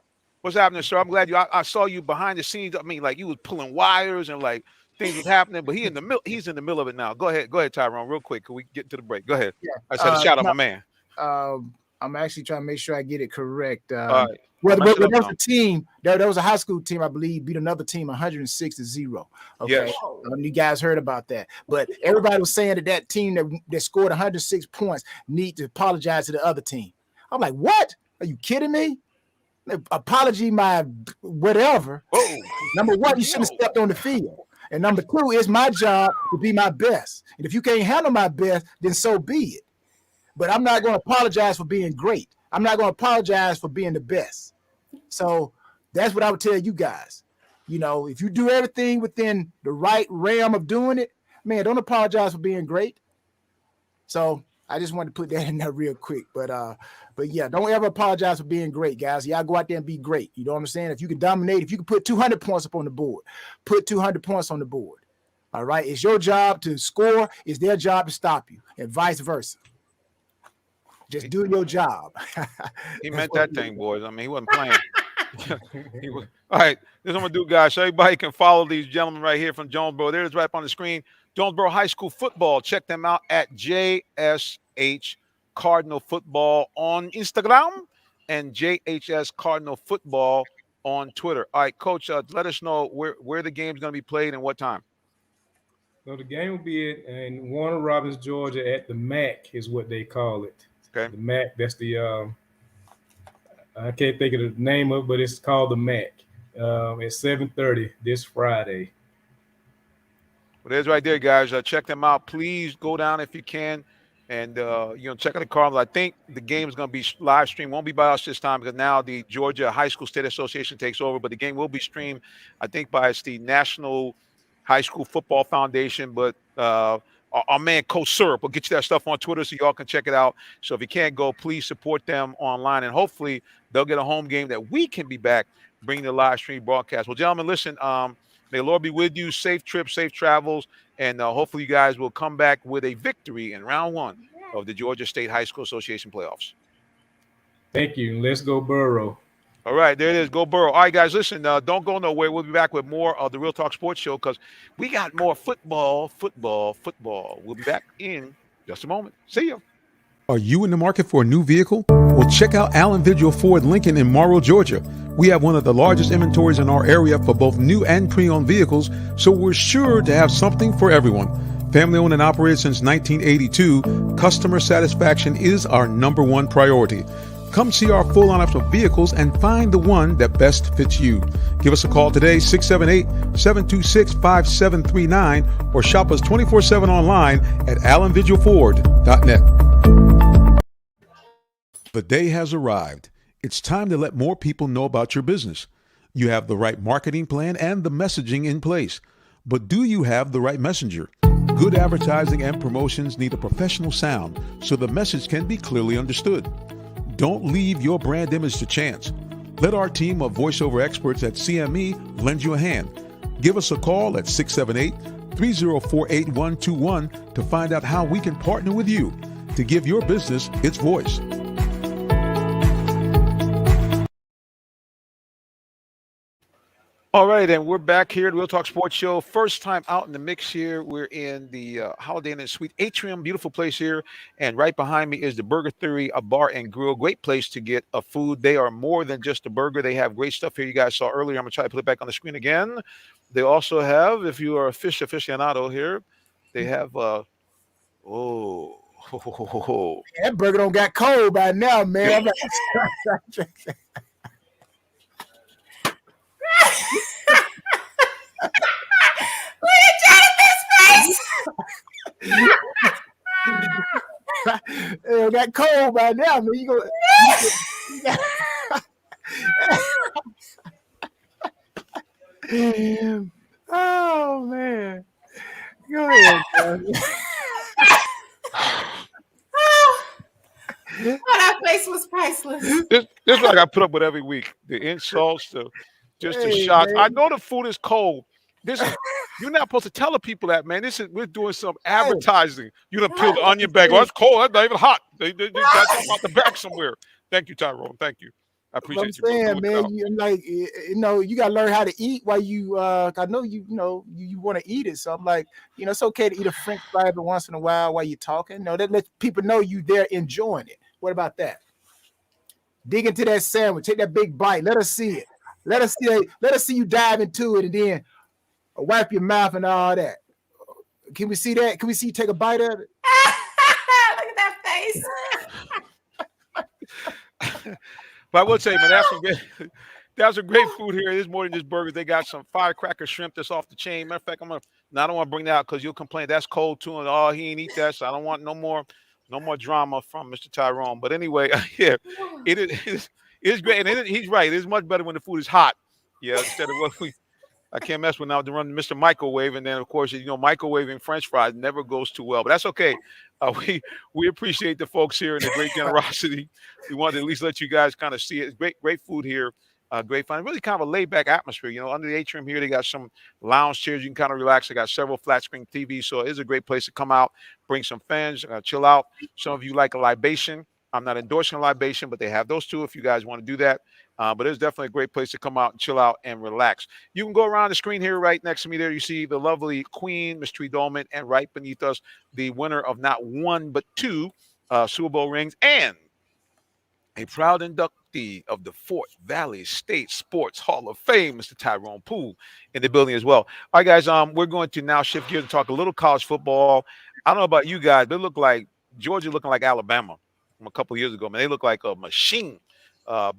What's happening, sir? I'm glad I saw you behind the scenes. I mean, like you was pulling wires and like things was happening, but he's in the middle of it now. Go ahead, Tyrone, real quick. Can we get to the break? Go ahead. Yeah. I said a shout out my man. I'm actually trying to make sure I get it correct. Well, there was a team. There was a high school team, I believe, beat another team 106-0. Okay, yes. You guys heard about that. But everybody was saying that team that scored 106 points need to apologize to the other team. I'm like, what? Are you kidding me? Apology, my whatever. Whoa. Number one, you shouldn't have stepped on the field. And number two, it's my job to be my best. And if you can't handle my best, then so be it. But I'm not going to apologize for being great. I'm not going to apologize for being the best. So that's what I would tell you guys. If you do everything within the right realm of doing it, man, don't apologize for being great. So I just wanted to put that in there real quick. But yeah, don't ever apologize for being great, guys. Y'all go out there and be great. You know what I'm saying? If you can dominate, if you can put 200 points up on the board, put 200 points on the board. All right? It's your job to score. It's their job to stop you, and vice versa. Just do your job. He meant that thing, boys. I mean, he wasn't playing. All right, this is what I'm going to do, guys. So everybody can follow these gentlemen right here from Jonesboro. There it is right up on the screen. Jonesboro High School football. Check them out at JSH Cardinal Football on Instagram and JHS Cardinal Football on Twitter. All right, Coach, let us know where the game's going to be played and what time. So the game will be in Warner Robins, Georgia at the MAC is what they call it. Okay. The MAC, that's the I can't think of the name of it, but it's called the MAC. At 7:30 this Friday. Well, there's right there, guys. Check them out. Please go down if you can. And, check out the Cardinals. I think the game is going to be live streamed. Won't be by us this time because now the Georgia High School State Association takes over. But the game will be streamed, I think, by the National High School Football Foundation. But our man, Coach Syrup, will get you that stuff on Twitter so y'all can check it out. So if you can't go, please support them online. And hopefully they'll get a home game that we can be back bringing the live stream broadcast. Well, gentlemen, listen, may the Lord be with you. Safe trips, safe travels. And hopefully you guys will come back with a victory in round one of the Georgia State High School Association playoffs. Thank you. Let's go Burrow. All right, there it is. Go Burrow. All right, guys, listen, don't go nowhere. We'll be back with more of the Real Talk Sports Show because we got more football. We'll be back in just a moment. See you. Are you in the market for a new vehicle? Well, check out Allen Vigil Ford Lincoln in Morrow, Georgia. We have one of the largest inventories in our area for both new and pre-owned vehicles, so we're sure to have something for everyone. Family owned and operated since 1982, customer satisfaction is our number one priority. Come see our full lineup of vehicles and find the one that best fits you. Give us a call today, 678-726-5739, or shop us 24/7 online at allenvigilford.net. The day has arrived. It's time to let more people know about your business. You have the right marketing plan and the messaging in place. But do you have the right messenger? Good advertising and promotions need a professional sound so the message can be clearly understood. Don't leave your brand image to chance. Let our team of voiceover experts at CME lend you a hand. Give us a call at 678-304-8121 to find out how we can partner with you to give your business its voice. All right, and we're back here at the Real Talk Sports Show. First time out in the mix here. We're in the Holiday Inn Suite Atrium. Beautiful place here. And right behind me is the Burger Theory, a bar and grill. Great place to get a food. They are more than just a burger. They have great stuff here you guys saw earlier. I'm going to try to put it back on the screen again. They also have, if you are a fish aficionado here, they have, That burger don't got cold by now, man. Look at Jonathan's face. It got cold by now, man. You go. Oh man. Go ahead, that face was priceless. This is what I got put up with every week. The insults, the shots. Man. I know the food is cold. This is you're not supposed to tell the people that, man. We're doing some advertising. You done peel the onion bag. Oh, it's cold. That's not even hot. They got something out the back somewhere. Thank you, Tyrone. Thank you. I appreciate you. I'm saying, man, you gotta learn how to eat while you I know you want to eat it. So I'm like, it's okay to eat a French fry every once in a while you're talking. That lets people know you there enjoying it. What about that? Dig into that sandwich, take that big bite. Let us see it. Let us see you dive into it and then wipe your mouth and all that. Can we see that? Can we see you take a bite of it? Look at that face. But I will say, man, that's some great food here. There's more than just burgers. They got some firecracker shrimp that's off the chain. Matter of fact, I don't want to bring that out because you'll complain that's cold too, and he ain't eat that, so I don't want no more drama from Mr. Tyrone. But anyway, yeah, it is great, and he's right. It is much better when the food is hot. Yeah, instead of what I can't mess with now to run Mr. Microwave, and then of course microwaving French fries never goes too well. But that's okay. We appreciate the folks here and the great generosity. We wanted to at least let you guys kind of see it. It's great food here. Great fun. Really kind of a laid back atmosphere. Under the atrium here, they got some lounge chairs. You can kind of relax. They got several flat screen TVs. So it is a great place to come out, bring some fans, chill out. Some of you like a libation. I'm not endorsing a libation, but they have those too if you guys want to do that. But it's definitely a great place to come out and chill out and relax. You can go around the screen here right next to me there. You see the lovely Queen, Miss Tree Dolman, and right beneath us, the winner of not one but two Super Bowl rings and a proud inductee of the Fort Valley State Sports Hall of Fame, Mr. Tyrone Poole, in the building as well. All right, guys, we're going to now shift gears and talk a little college football. I don't know about you guys, but it looked like Georgia looking like Alabama from a couple of years ago. Man, they look like a machine.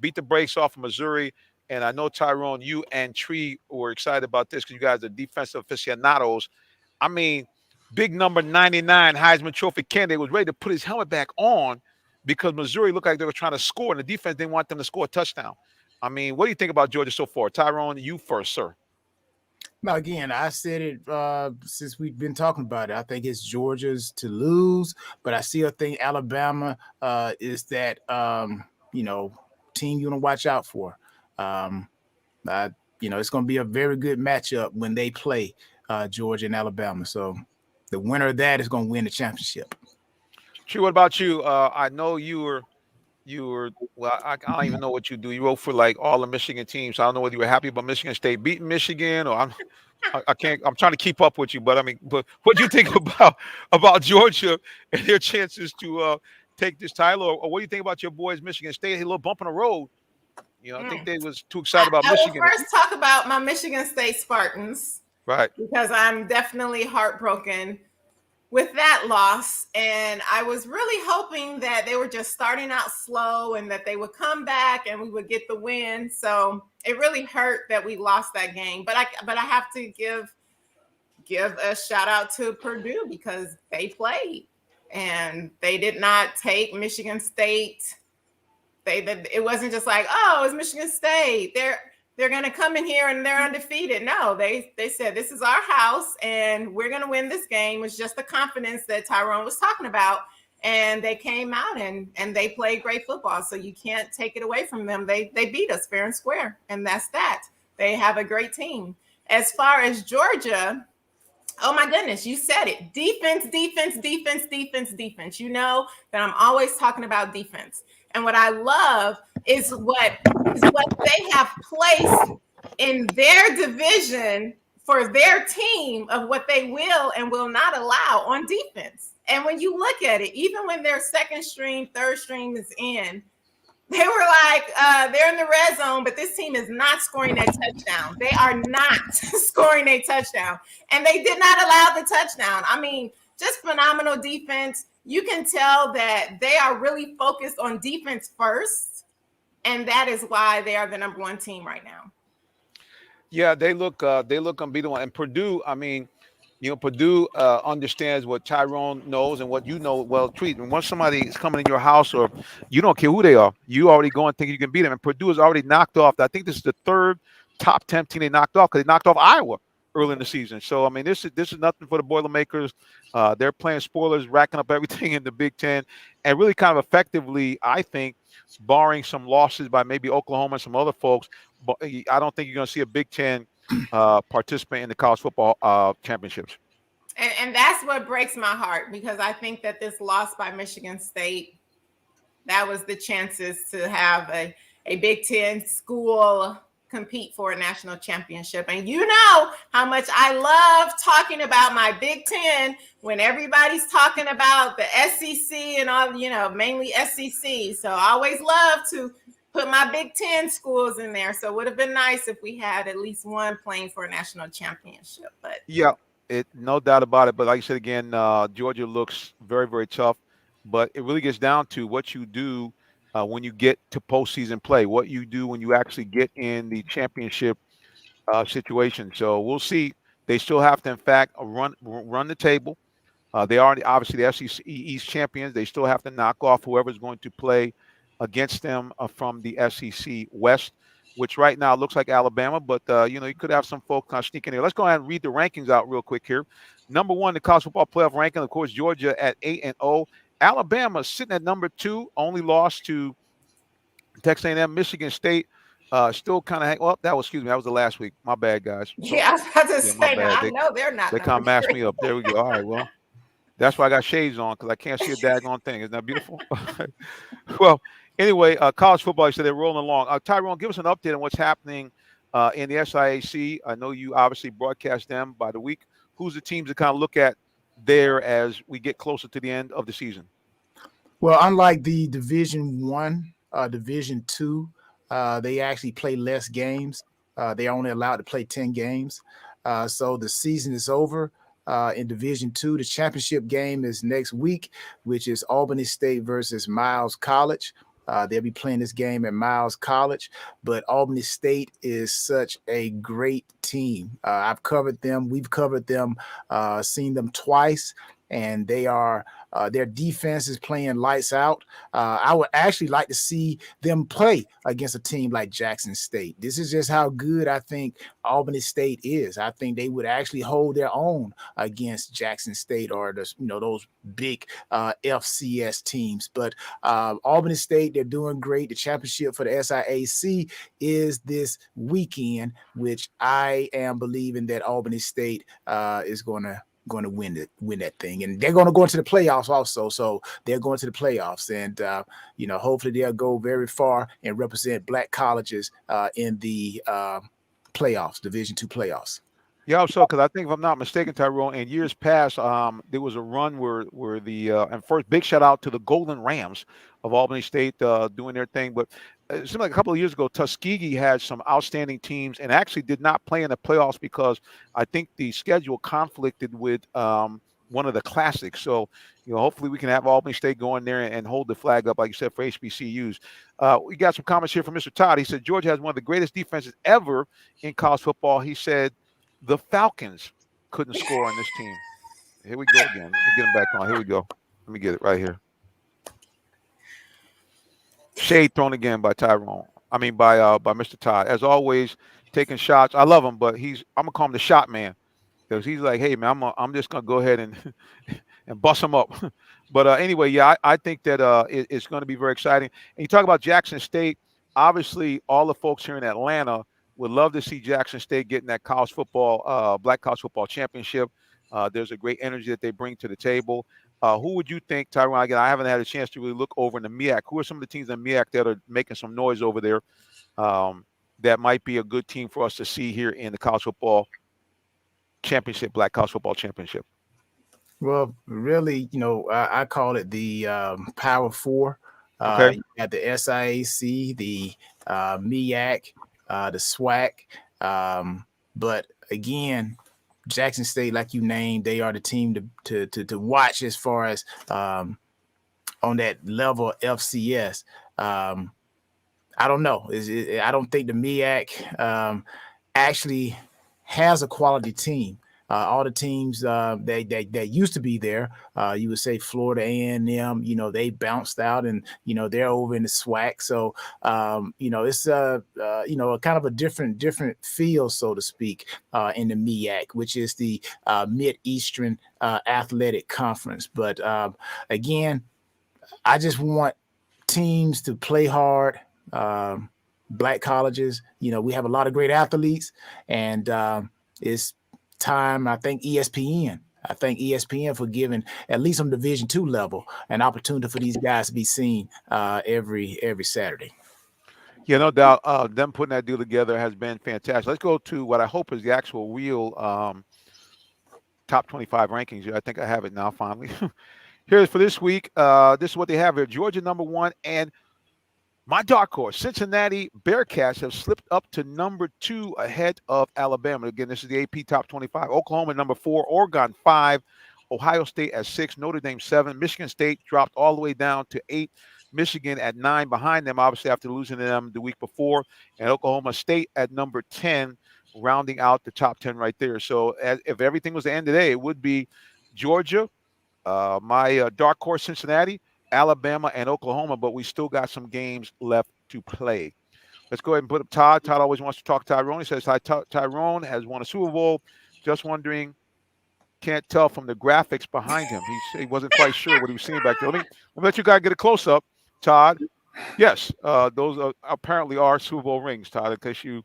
Beat the brakes off of Missouri. And I know, Tyrone, you and Tree were excited about this because you guys are defensive aficionados. I mean, big number 99 Heisman Trophy candidate was ready to put his helmet back on because Missouri looked like they were trying to score, and the defense didn't want them to score a touchdown. I mean, what do you think about Georgia so far? Tyrone, you first, sir. Now, again, I said it since we've been talking about it. I think it's Georgia's to lose, but I still think Alabama is that, team you want to watch out for. It's going to be a very good matchup when they play Georgia and Alabama. So the winner of that is going to win the championship. Tree, what about you? I know you were well, I don't even know what you do. You wrote for like all the Michigan teams. So I don't know whether you were happy about Michigan State beating Michigan or I'm trying to keep up with you, but what do you think about Georgia and their chances to take this title, or what do you think about your boys, Michigan State? A little bump in the road. I think they was too excited about I will Michigan. first talk about my Michigan State Spartans. Right. Because I'm definitely heartbroken with that loss. And I was really hoping that they were just starting out slow and that they would come back and we would get the win. So it really hurt that we lost that game. But I have to give a shout out to Purdue because they played and they did not take Michigan State. It wasn't just like, oh, it's Michigan State. They're going to come in here and they're undefeated. No, they said, this is our house and we're going to win this game. It's just the confidence that Tyrone was talking about. And they came out and they played great football. So you can't take it away from them. They beat us fair and square. And that's that. They have a great team. As far as Georgia, oh my goodness, you said it. Defense, defense, defense, defense, defense. You know that I'm always talking about defense. And what I love is what they have placed in their division for their team of what they will and will not allow on defense. And when you look at it, even when their second string, third string is in, they were like, they're in the red zone, but this team is not scoring a touchdown. They are not scoring a touchdown. And they did not allow the touchdown. I mean, just phenomenal defense. You can tell that they are really focused on defense first. And that is why they are the number one team right now. Yeah, they look unbeatable. And Purdue, I mean, Purdue understands what Tyrone knows and what you know well, Treat. And once somebody is coming in your house, or you don't care who they are, you already go and think you can beat them. And Purdue has already knocked off. I think this is the third top 10 team they knocked off because they knocked off Iowa early in the season. So I mean, this is nothing for the Boilermakers. They're playing spoilers, racking up everything in the Big Ten, and really kind of effectively, I think, barring some losses by maybe Oklahoma and some other folks. But I don't think you're going to see a Big Ten participate in the college football championships. And that's what breaks my heart, because I think that this loss by Michigan State, that was the chances to have a Big Ten school compete for a national championship. And you know how much I love talking about my Big Ten when everybody's talking about the SEC and all, mainly SEC. So I always love to put my Big Ten schools in there. So it would have been nice if we had at least one playing for a national championship. But yeah, no doubt about it. But like I said again, Georgia looks very, very tough. But it really gets down to what you do when you get to postseason play, what you do when you actually get in the championship situation. So we'll see. They still have to, in fact, run the table. They are obviously the SEC East champions. They still have to knock off whoever's going to play against them from the SEC West, which right now looks like Alabama. But, you could have some folks kind of sneak in there. Let's go ahead and read the rankings out real quick here. Number one, the college football playoff ranking, of course, Georgia at 8-0. Alabama sitting at number 2, only lost to Texas A&M. Michigan State still kind of that was the last week. My bad, guys. So, yeah, I was about to say, I know they're not. They kind of mashed me up. There we go. All right, well, that's why I got shades on, because I can't see a daggone thing. Isn't that beautiful? Well, anyway, college football, you said they're rolling along. Tyrone, give us an update on what's happening in the SIAC. I know you obviously broadcast them by the week. Who's the teams to kind of look at there as we get closer to the end of the season? Well, unlike the Division I, Division II, they actually play less games. They're only allowed to play 10 games. So the season is over. In Division II, the championship game is next week, which is Albany State versus Miles College. They'll be playing this game at Miles College, but Albany State is such a great team. I've covered them. We've covered them, seen them twice, and they are their defense is playing lights out. I would actually like to see them play against a team like Jackson State. This is just how good I think Albany State is. I think they would actually hold their own against Jackson State or those big FCS teams. But Albany State, they're doing great. The championship for the SIAC is this weekend, which I am believing that Albany State is going to win that thing, and they're going to go into the playoffs also. So they're going to the playoffs, and hopefully they'll go very far and represent black colleges in the playoffs, Division II playoffs. Yeah, so because I think if I'm not mistaken, Tyrone, in years past, there was a run where the and first big shout out to the Golden Rams of Albany State doing their thing, but it seemed like a couple of years ago, Tuskegee had some outstanding teams and actually did not play in the playoffs because I think the schedule conflicted with one of the classics. So hopefully we can have Albany State go in there and hold the flag up, like you said, for HBCUs. We got some comments here from Mr. Todd. He said Georgia has one of the greatest defenses ever in college football. He said the Falcons couldn't score on this team. Here we go again. Let me get him back on. Here we go. Let me get it right here. Shade thrown again by Tyrone. I mean by Mr. Todd. As always, taking shots. I love him, but I'm gonna call him the shot man because he's like, hey man, I'm just gonna go ahead and and bust him up. But anyway, yeah, I think that it's going to be very exciting. And you talk about Jackson State. Obviously, all the folks here in Atlanta would love to see Jackson State getting that college football, black college football championship. There's a great energy that they bring to the table. Who would you think, Tyrone? Again, I haven't had a chance to really look over in the MEAC. Who are some of the teams in MEAC that are making some noise over there that might be a good team for us to see here in the college football championship, black college football championship? Well, really, I call it the Power Four. Okay. You got the SIAC, the MEAC, the SWAC. But again, Jackson State, like you named, they are the team to watch as far as on that level FCS. I don't know. I don't think the MEAC actually has a quality team. All the teams that used to be there, you would say Florida A&M, they bounced out and, they're over in the SWAC. So, it's, a kind of a different feel, so to speak, in the MEAC, which is the Mid-Eastern Athletic Conference. But again, I just want teams to play hard. Black colleges, we have a lot of great athletes, and it's time. I thank ESPN for giving at least on Division II level an opportunity for these guys to be seen every Saturday. Yeah, no doubt. Them putting that deal together has been fantastic. Let's go to what I hope is the actual real top 25 rankings. I think I have it now finally. Here's for this week. This is what they have here. Georgia number 1, and my dark horse, Cincinnati Bearcats, have slipped up to number 2 ahead of Alabama. Again, this is the AP Top 25. Oklahoma number 4, Oregon 5, Ohio State at 6, Notre Dame 7, Michigan State dropped all the way down to 8, Michigan at 9 behind them, obviously after losing to them the week before, and Oklahoma State at number 10, rounding out the top 10 right there. So if everything was to end today, it would be Georgia, my dark horse Cincinnati, Alabama, and Oklahoma, but we still got some games left to play. Let's go ahead and put up Todd. Todd always wants to talk to Tyrone. He says Tyrone has won a Super Bowl. Just wondering, can't tell from the graphics behind him. He wasn't quite sure what he was seeing back there. Let me let you guys get a close-up, Todd. Yes, those apparently are Super Bowl rings, Todd, in case you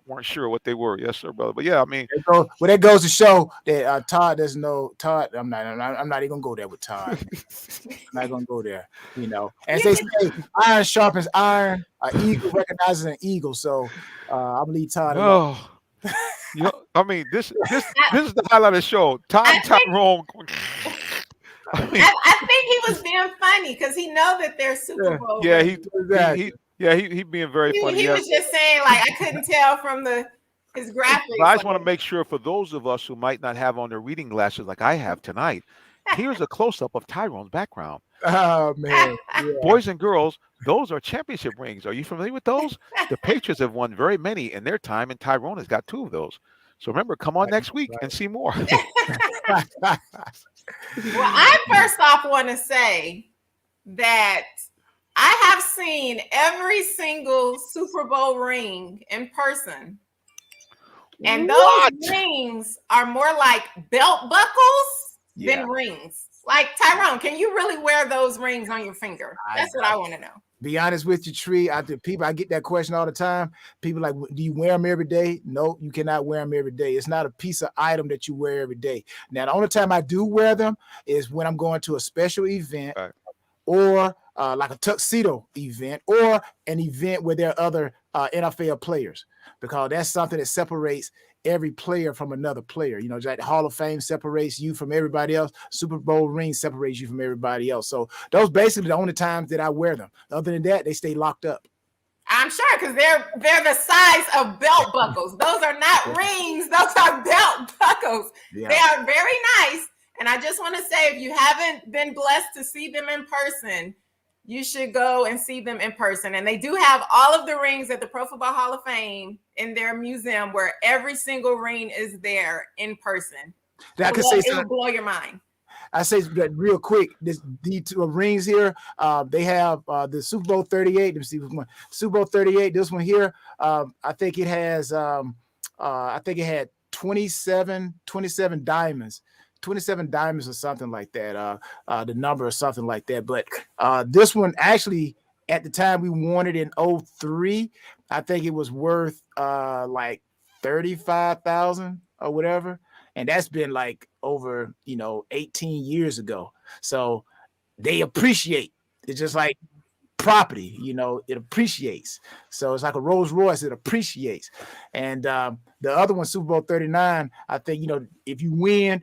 weren't sure what they were. Yes, sir, brother. But yeah, I mean, that goes to show that Todd doesn't know. Todd, I'm not even gonna go there with Todd. I'm not gonna go there. As they say, iron sharpens iron. An eagle recognizes an eagle. So I'm gonna leave Todd alone. I mean, this is the highlight of the show. Todd and Tyrone. I think he was being funny because he know that they're Super Bowl. Yeah, he being very funny. He was just saying, like, I couldn't tell from his graphics. But I just want to make sure for those of us who might not have on their reading glasses like I have tonight, here's a close-up of Tyrone's background. Oh, man. Yeah. Boys and girls, those are championship rings. Are you familiar with those? The Patriots have won very many in their time, and Tyrone has got 2 of those. So remember, come on next week and see more. Well, I first off want to say that I have seen every single Super Bowl ring in person. And those rings are more like belt buckles than rings. Like, Tyrone, can you really wear those rings on your finger? That's what I want to know. Be honest with you, Tree. I get that question all the time. People like, do you wear them every day? No, you cannot wear them every day. It's not a piece of item that you wear every day. Now, the only time I do wear them is when I'm going to a special event or like a tuxedo event or an event where there are other NFL players, because that's something that separates every player from another player. You know, like the Hall of Fame separates you from everybody else. Super Bowl ring separates you from everybody else. So those basically the only times that I wear them. Other than that, they stay locked up. I'm sure, because they're the size of belt buckles. Those are not rings. Those are belt buckles. Yeah. They are very nice. And I just want to say, if you haven't been blessed to see them in person, you should go and see them in person. And they do have all of the rings at the Pro Football Hall of Fame in their museum, where every single ring is there in person. That could say it will blow your mind. I say that real quick. These two rings here, they have the Super Bowl 38. Let me see which one. Super Bowl 38. This one here, I think it has. I think it had 27 diamonds. 27 diamonds or something like that. The number or something like that. But this one actually, at the time we won it in 2003, I think it was worth like 35,000 or whatever. And that's been like over, 18 years ago. So they appreciate. It's just like property, it appreciates. So it's like a Rolls Royce, it appreciates. And the other one, Super Bowl 39, I think, if you win,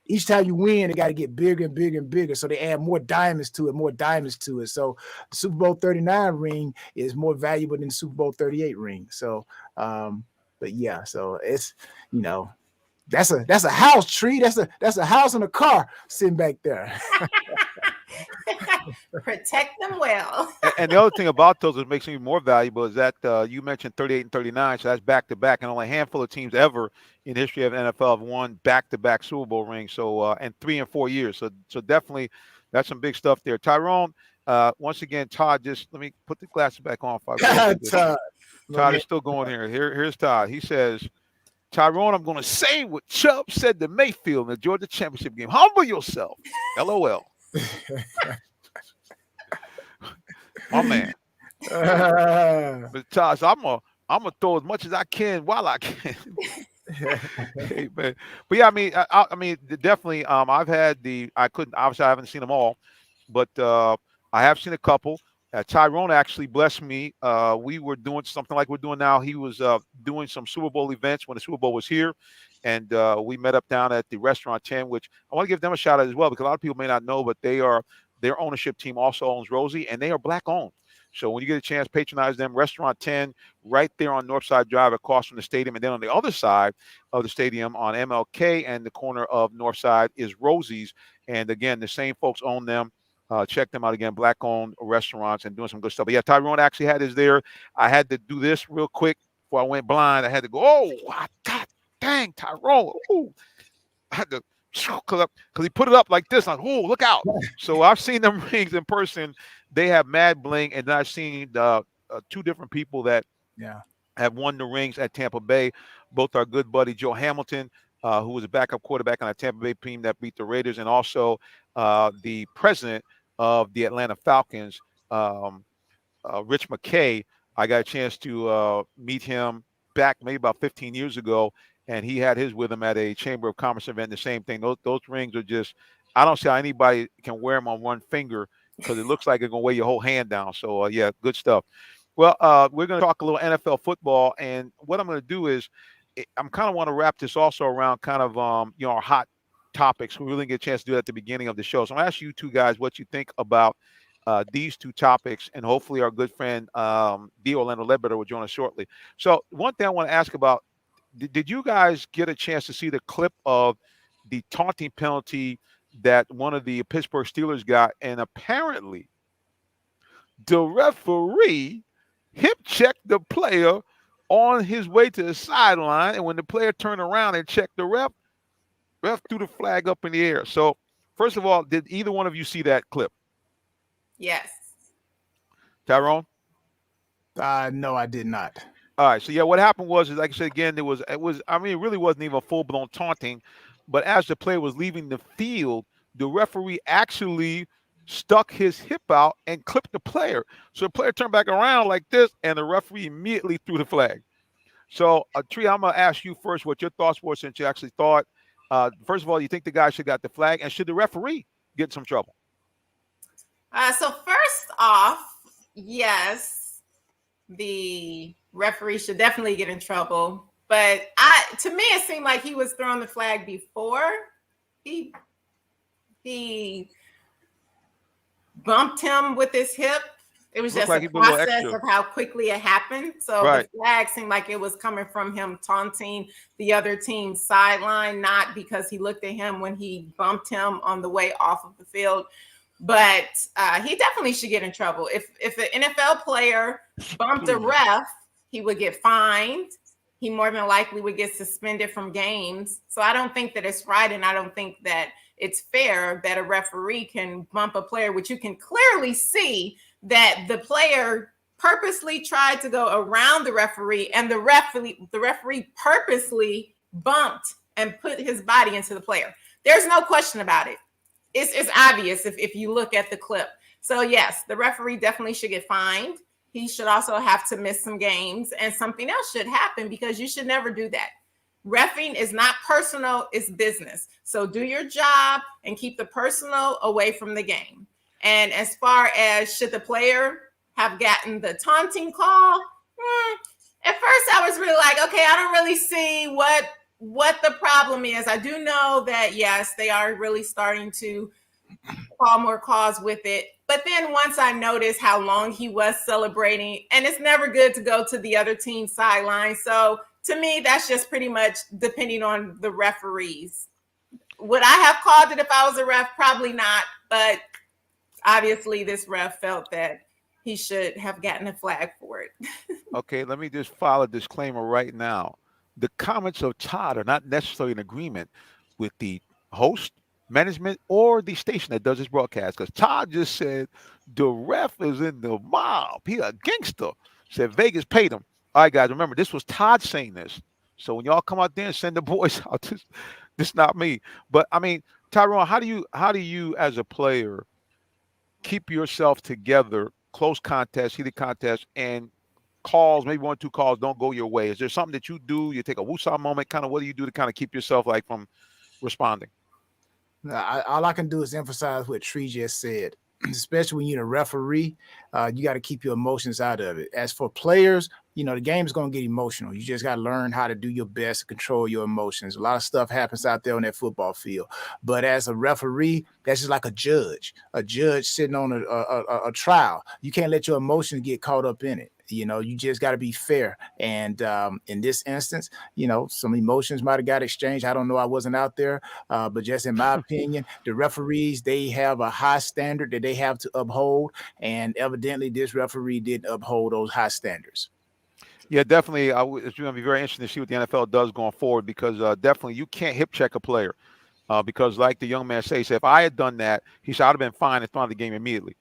each time you win, it got to get bigger and bigger and bigger. So they add more diamonds to it, So the Super Bowl 39 ring is more valuable than the Super Bowl 38 ring. So, but yeah, so it's, that's a house tree. That's a house and a car sitting back there. Protect them well. And the other thing about those that makes them even more valuable is that you mentioned 38 and 39, so that's back to back, and only a handful of teams ever in the history of NFL have won back-to-back Super Bowl rings. So and 3 and 4 years. So definitely that's some big stuff there. Tyrone, once again, Todd, just let me put the glasses back on. Todd is still going here. Here's Todd. He says, Tyrone, I'm going to say what Chubb said to Mayfield in the Georgia championship game. Humble yourself. LOL. My man. But Todd, so I'm gonna throw as much as I can while I can. Hey, man. But yeah, I mean, definitely. I've had I haven't seen them all, but I have seen a couple. Tyrone actually blessed me. We were doing something like we're doing now. He was doing some Super Bowl events when the Super Bowl was here, and we met up down at the Restaurant 10, which I want to give them a shout out as well, because a lot of people may not know, but their ownership team also owns Rosie, and they are Black owned. So when you get a chance, patronize them. Restaurant 10, right there on Northside Drive across from the stadium. And then on the other side of the stadium on MLK and the corner of Northside is Rosie's. And again, the same folks own them. Check them out again, Black-owned restaurants, and doing some good stuff. But yeah, Tyrone actually had his there. I had to do this real quick before I went blind. I had to go, God dang, Tyrone. Ooh. I had to, because he put it up like this. I'm like, oh, look out. So I've seen them rings in person. They have mad bling, and I've seen two different people that have won the rings at Tampa Bay. Both our good buddy Joe Hamilton, who was a backup quarterback on a Tampa Bay team that beat the Raiders, and also the president of the Atlanta Falcons, Rich McKay. I got a chance to meet him back maybe about 15 years ago, and he had his with him at a Chamber of Commerce event. The same thing. Those rings are just, I don't see how anybody can wear them on one finger, because it looks like it's going to weigh your whole hand down. So, yeah, good stuff. Well, we're going to talk a little NFL football, and what I'm going to do is I'm kind of want to wrap this also around kind of, our hot topics. We really get a chance to do that at the beginning of the show. So I'm going to ask you two guys what you think about these two topics, and hopefully our good friend D. Orlando Ledbetter will join us shortly. So one thing I want to ask about, did you guys get a chance to see the clip of the taunting penalty that one of the Pittsburgh Steelers got? And apparently the referee hip checked the player on his way to the sideline, and when the player turned around and checked the ref threw the flag up in the air. So first of all, did either one of you see that clip? Yes. Tyrone? No, I did not. All right. So yeah, what happened was, like I said again, it really wasn't even full-blown taunting, but as the player was leaving the field, the referee actually stuck his hip out and clipped the player. So the player turned back around like this, and the referee immediately threw the flag. So, Tree, I'm going to ask you first what your thoughts were, since you actually thought, first of all, you think the guy should got the flag, and should the referee get in some trouble? So first off, yes, the referee should definitely get in trouble. But to me, it seemed like he was throwing the flag before he bumped him with his hip. It was Looked just like a he put a little process extra. of how quickly it happened. So Right. the flag seemed like it was coming from him taunting the other team's sideline, not because he looked at him when he bumped him on the way off of the field. But he definitely should get in trouble. If an NFL player bumped a ref, he would get fined. He more than likely would get suspended from games. So I don't think that it's right, and I don't think that it's fair that a referee can bump a player, which you can clearly see that the player purposely tried to go around the referee, and the referee purposely bumped and put his body into the player. There's no question about it. It's obvious if you look at the clip. So yes, the referee definitely should get fined. He should also have to miss some games, and something else should happen, because you should never do that. Reffing is not personal, it's business. So do your job and keep the personal away from the game. And as far as should the player have gotten the taunting call, at first I was really like, okay, I don't really see what the problem is. I do know that, yes, they are really starting to call more calls with it. But then once I noticed how long he was celebrating, and it's never good to go to the other team's sideline. So to me, that's just pretty much depending on the referees. Would I have called it if I was a ref? Probably not. But obviously this ref felt that he should have gotten a flag for it. Okay, let me just file a disclaimer right now. The comments of Todd are not necessarily in agreement with the host, management, or the station that does this broadcast. Because Todd just said the ref is in the mob. He a gangster. Said Vegas paid him. All right, guys, remember, this was Todd saying this. So when y'all come out there and send the boys out, this not me. But I mean, Tyrone, how do you as a player keep yourself together, close contest, heated contest, and calls, maybe 1 or 2 calls don't go your way? Is there something that you do? You take a woosah moment, kind of what do you do to kind of keep yourself like from responding? All I can do is emphasize what Tree just said. Especially when you're a referee, you got to keep your emotions out of it. As for players, the game is going to get emotional. You just got to learn how to do your best to control your emotions. A lot of stuff happens out there on that football field. But as a referee, that's just like a judge sitting on a trial. You can't let your emotions get caught up in it. You just got to be fair. And in this instance, some emotions might have got exchanged. I don't know. I wasn't out there. But just in my opinion, the referees, they have a high standard that they have to uphold. And evidently this referee didn't uphold those high standards. Yeah, definitely. It's going to be very interesting to see what the NFL does going forward, because definitely you can't hip check a player because like the young man said, if I had done that, he said I'd have been fined and thrown out of the game immediately.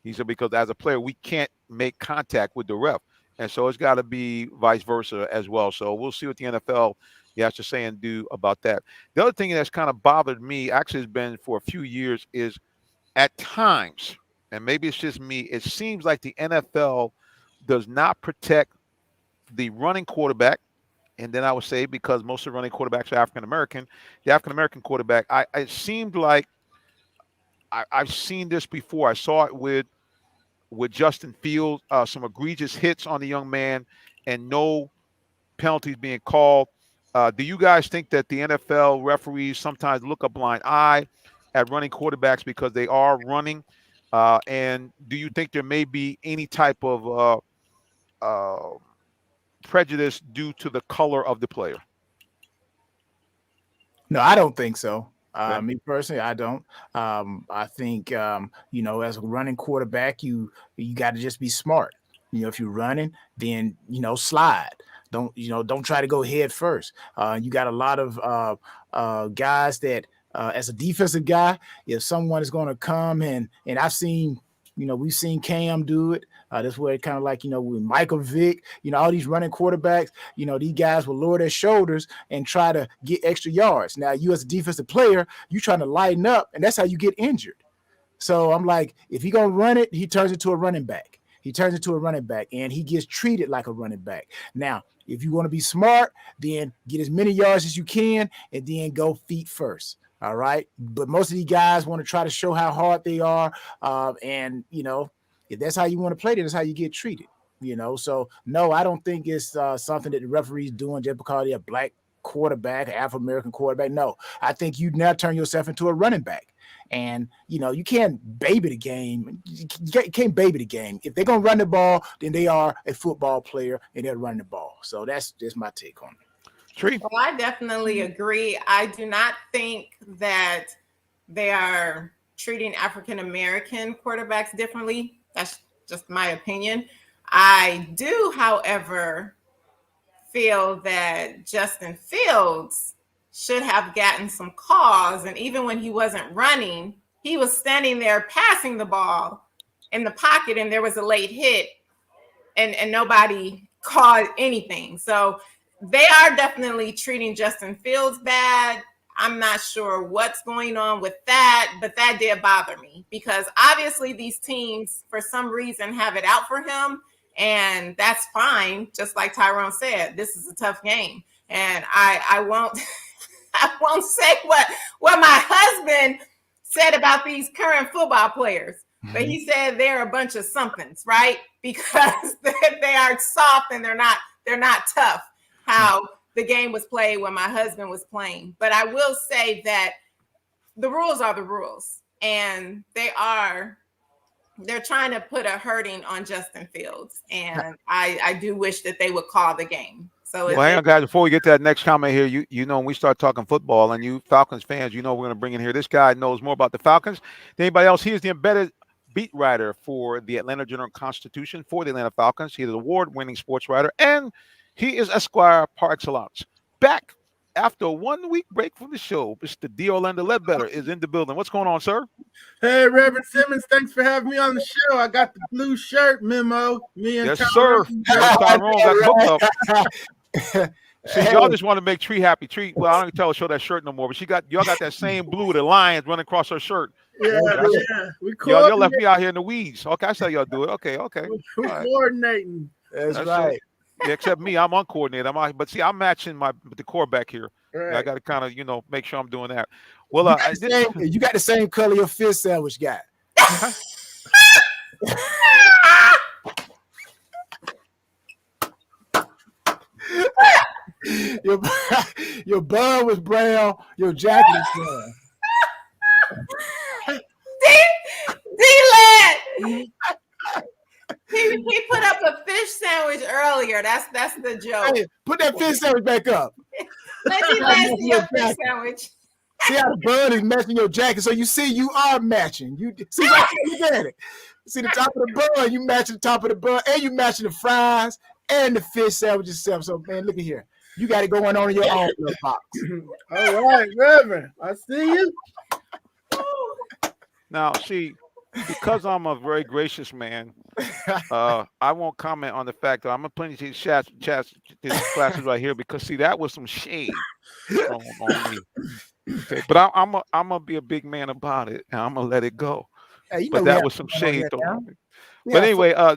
He said, because as a player, we can't make contact with the ref. And so it's got to be vice versa as well. So we'll see what the NFL has to say and do about that. The other thing that's kind of bothered me, actually has been for a few years, is at times, and maybe it's just me, it seems like the NFL does not protect the running quarterback. And then I would say, because most of the running quarterbacks are African-American, the African-American quarterback, it seemed like I've seen this before. I saw it with Justin Fields, some egregious hits on the young man and no penalties being called. Do you guys think that the NFL referees sometimes look a blind eye at running quarterbacks because they are running? And do you think there may be any type of prejudice due to the color of the player? No, I don't think so. Okay. Me personally, I don't. I think as a running quarterback, you got to just be smart. If you're running, then slide. Don't try to go head first. You got a lot of guys that, as a defensive guy, if someone is going to come and I've seen, we've seen Cam do it. That's where it kind of like, with Michael Vick, all these running quarterbacks, these guys will lower their shoulders and try to get extra yards. Now, you as a defensive player, you trying to lighten up, and that's how you get injured. So I'm like, if he going to run it, he turns into a running back. And he gets treated like a running back. Now, if you want to be smart, then get as many yards as you can and then go feet first. All right. But most of these guys want to try to show how hard they are. If that's how you want to play, then that's how you get treated. So no, I don't think it's something that the referees doing just because they're black quarterback, African American quarterback. No, I think you now turn yourself into a running back. And, you can't baby the game. You can't baby the game. If they're going to run the ball, then they are a football player and they're running the ball. So that's just my take on it. Tree? Well, I definitely agree. I do not think that they are treating African American quarterbacks differently. That's just my opinion. I do, however, feel that Justin Fields should have gotten some calls. And even when he wasn't running, he was standing there passing the ball in the pocket and there was a late hit and nobody called anything. So they are definitely treating Justin Fields bad. I'm not sure what's going on with that, but that did bother me because obviously these teams, for some reason, have it out for him. And that's fine. Just like Tyrone said, this is a tough game. And I won't I won't say what my husband said about these current football players, but he said they're a bunch of somethings, right? Because they are soft and they're not tough. How the game was played when my husband was playing. But I will say that the rules are the rules, and they're trying to put a hurting on Justin Fields, and I do wish that they would call the game. So well, hang on, guys. Before we get to that next comment here, you know, when we start talking football, and you Falcons fans, we're going to bring in here. This guy knows more about the Falcons than anybody else. He is the embedded beat writer for the Atlanta Journal-Constitution for the Atlanta Falcons. He is an award-winning sports writer, and he is Esquire par excellence. Back after a 1 week break from the show, Mr. D. Orlando Ledbetter is in the building. What's going on, sir? Hey, Reverend Simmons, thanks for having me on the show. I got the blue shirt memo. Me and yes, Tyrone. sir. Tyrone got hooked up. See, y'all just want to make Tree happy. Tree, well, I don't tell her to show that shirt no more, but y'all got that same blue with the lions running across her shirt. Yeah. We y'all left me out here in the weeds. Okay, I saw y'all do it. Okay. We're coordinating. That's right. Yeah, except me, I'm uncoordinated. But see, I'm matching the quarterback here. Right. I got to kind of, make sure I'm doing that. Well, you got the same color your fish sandwich got. Your bun was brown. Your jacket is brown. D-Led. He put up a fish sandwich earlier. That's the joke. Hey, put that fish sandwich back up. Let me see your fish sandwich. See how the bun is matching your jacket. So you see you are matching. You see right there, look at it. See the top of the bun, you matching the top of the bun, and you matching the fries and the fish sandwich itself. So man, look at here. You got it going on in your own little box. All right, Reverend. I see you. Now, see, because I'm a very gracious man, I won't comment on the fact that I'm going to put these classes right here because, see, that was some shade on me. Okay, but I'm going to be a big man about it, and I'm going to let it go. Hey, but that was some shade thrown on me. But anyway, I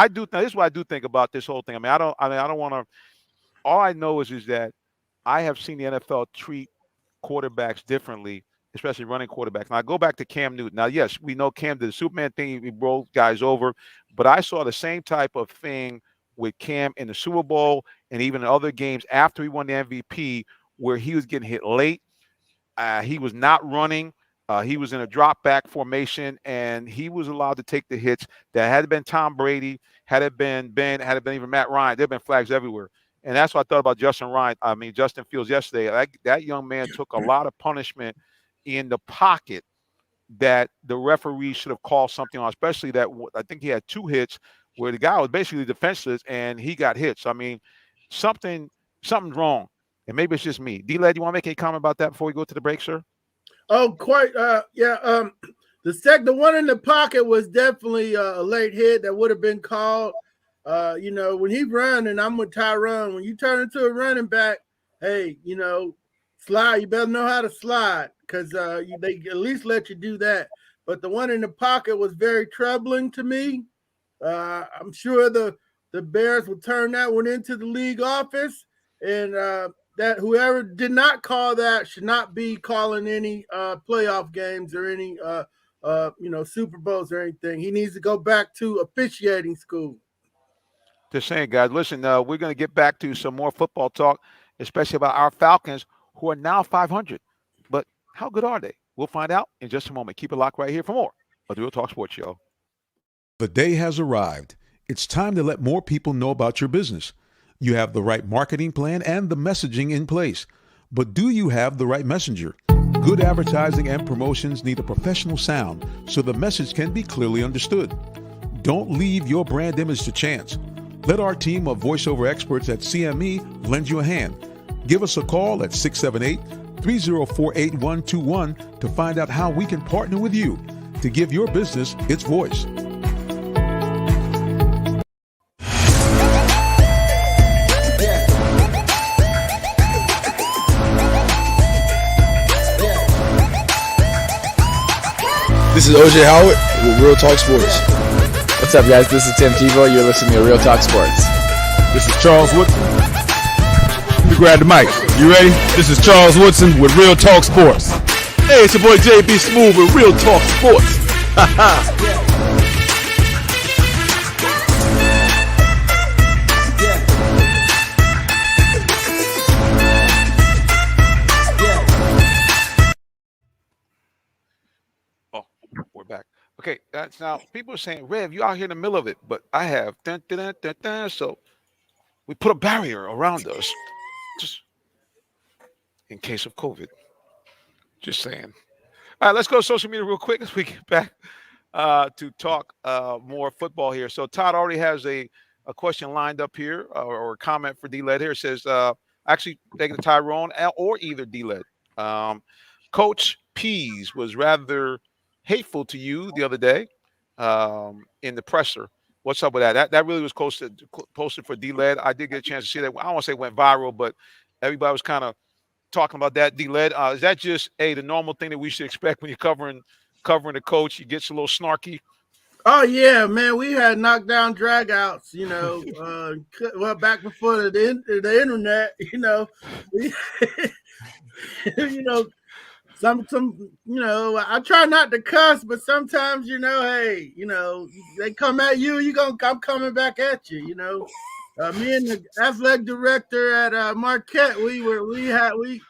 do. Now, this is what I do think about this whole thing. I don't want to. All I know is that I have seen the NFL treat quarterbacks differently, especially running quarterbacks. Now, I go back to Cam Newton. Now, yes, we know Cam did the Superman thing. He rolled guys over. But I saw the same type of thing with Cam in the Super Bowl and even in other games after he won the MVP where he was getting hit late. He was not running. He was in a drop back formation, and he was allowed to take the hits. That had it been Tom Brady, had it been even Matt Ryan, there have been flags everywhere. And that's what I thought about Justin Fields yesterday. That young man took a lot of punishment in the pocket that the referee should have called something on, especially that I think he had 2 hits where the guy was basically defenseless and he got hit. So, something's wrong. And maybe it's just me. D-Led, you want to make any comment about that before we go to the break, sir? Oh, quite. The one in the pocket was definitely a late hit that would have been called. When he run, and I'm with Tyrone, when you turn into a running back, hey, slide. You better know how to slide because they at least let you do that. But the one in the pocket was very troubling to me. I'm sure the Bears will turn that one into the league office, and that whoever did not call that should not be calling any playoff games or any Super Bowls or anything. He needs to go back to officiating school. Just saying, guys, listen, we're going to get back to some more football talk especially about our Falcons, who are now 500. But how good are they? We'll find out in just a moment. Keep it locked right here for more of the Real Talk Sports Show. The day has arrived. It's time to let more people know about your business. You have the right marketing plan and the messaging in place. But do you have the right messenger? Good advertising and promotions need a professional sound so the message can be clearly understood. Don't leave your brand image to chance. Let our team of voiceover experts at CME lend you a hand. Give us a call at 678-304-8121 to find out how we can partner with you to give your business its voice. This is OJ Howard with Real Talk Sports. What's up, guys? This is Tim Tebow. You're listening to Real Talk Sports. This is Charles Woodson. Let me grab the mic. You ready? This is Charles Woodson with Real Talk Sports. Hey, it's your boy JB Smooth with Real Talk Sports. Oh, we're back. Okay, that's now people are saying, Rev, you out here in the middle of it, but I have so we put a barrier around us just in case of COVID. Just saying. All right, let's go to social media real quick as we get back to talk more football here. So Todd already has a question lined up here or a comment for D-Led here. It says, actually taking Tyrone or either D-Led. Coach Pease was rather hateful to you the other day in the presser. What's up with that? That really was posted for D-Led. I did get a chance to see that. I don't want to say it went viral, but everybody was kind of talking about that. D-Led, is that just the normal thing that we should expect when you're covering the coach? He gets a little snarky. Oh yeah, man. We had knockdown dragouts, well, back before the internet, some I try not to cuss, but sometimes, hey, they come at you, I'm coming back at you, me and the athletic director at Marquette, he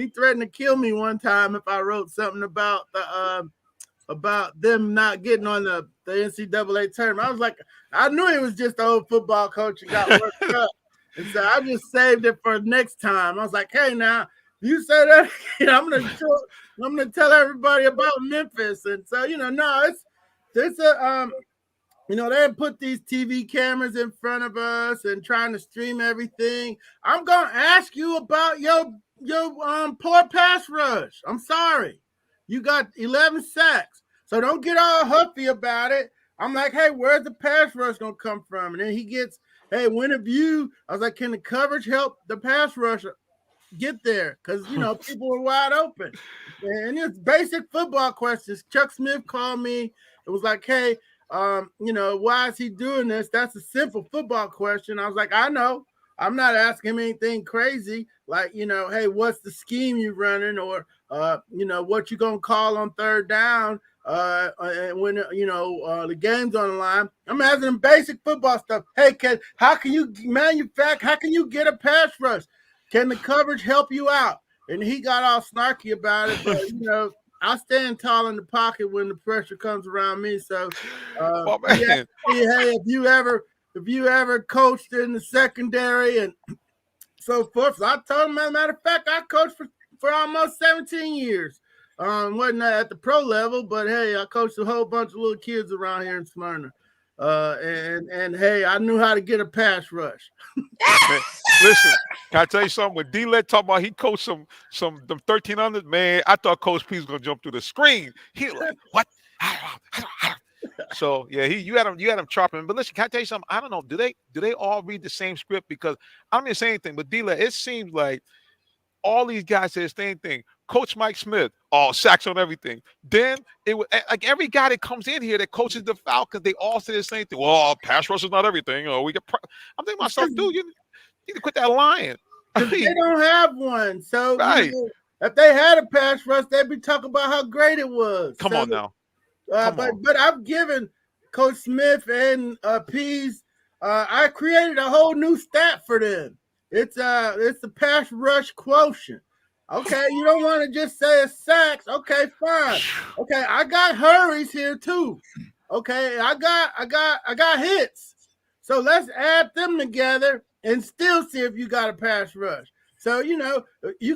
threatened to kill me one time if I wrote something about them not getting on the NCAA tournament. I was like, I knew he was just an old football coach and got worked up. And so I just saved it for next time. I was like, hey, now you say that, I'm gonna tell everybody about Memphis. And so, they had put these TV cameras in front of us and trying to stream everything. I'm gonna ask you about your poor pass rush. I'm sorry. You got 11 sacks. So don't get all huffy about it. I'm like, hey, where's the pass rush going to come from? And then he gets, hey, when have you? I was like, can the coverage help the pass rusher get there? Because, people were wide open. And it's basic football questions. Chuck Smith called me. It was like, hey, why is he doing this? That's a simple football question. I was like, I know. I'm not asking him anything crazy. Like, hey, what's the scheme you running? Or, what you going to call on third down when, the game's on the line. I'm asking him basic football stuff. Hey, how can you get a pass rush? Can the coverage help you out? And he got all snarky about it. But, I stand tall in the pocket when the pressure comes around me. So, hey, if you ever coached in the secondary and so forth. So I told him, as a matter of fact, I coached for almost 17 years. Wasn't at the pro level, but hey, I coached a whole bunch of little kids around here in Smyrna. And hey, I knew how to get a pass rush. Man, listen, can I tell you something? When D-Led talking about he coached them 1300, man, I thought Coach P was gonna jump through the screen. He was like, what? So yeah, you had him chopping. But listen, can I tell you something? I don't know. Do they all read the same script? Because I don't mean to say anything, but D-Led, it seems like all these guys say the same thing. Coach Mike Smith, all sacks on everything. Then it was like every guy that comes in here that coaches the Falcons, they all say the same thing. Well, pass rush is not everything. I'm thinking to myself, dude, you need to quit that lying. They don't have one. So right. If they had a pass rush, they'd be talking about how great it was. Come on now. But I've given Coach Smith and Pease, I created a whole new stat for them. It's the pass rush quotient. Okay, you don't want to just say it's sacks. Okay, fine. Okay, I got hurries here too. Okay, I got hits. So let's add them together and still see if you got a pass rush. So you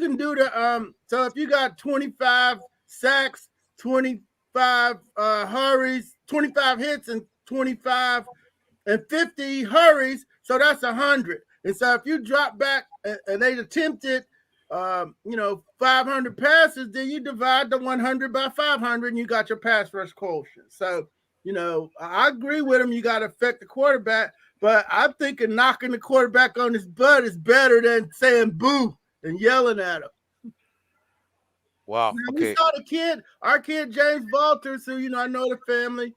can do the so if you got 25 sacks, 25 hurries, 25 hits, and 25 and 50 hurries, so that's 100. And so if you drop back and they attempted 500 passes, then you divide the 100 by 500 and you got your pass rush quotient. So I agree with him. You got to affect the quarterback, but I'm thinking knocking the quarterback on his butt is better than saying boo and yelling at him. Wow. Now, Okay. we saw our kid James Walters, who I know the family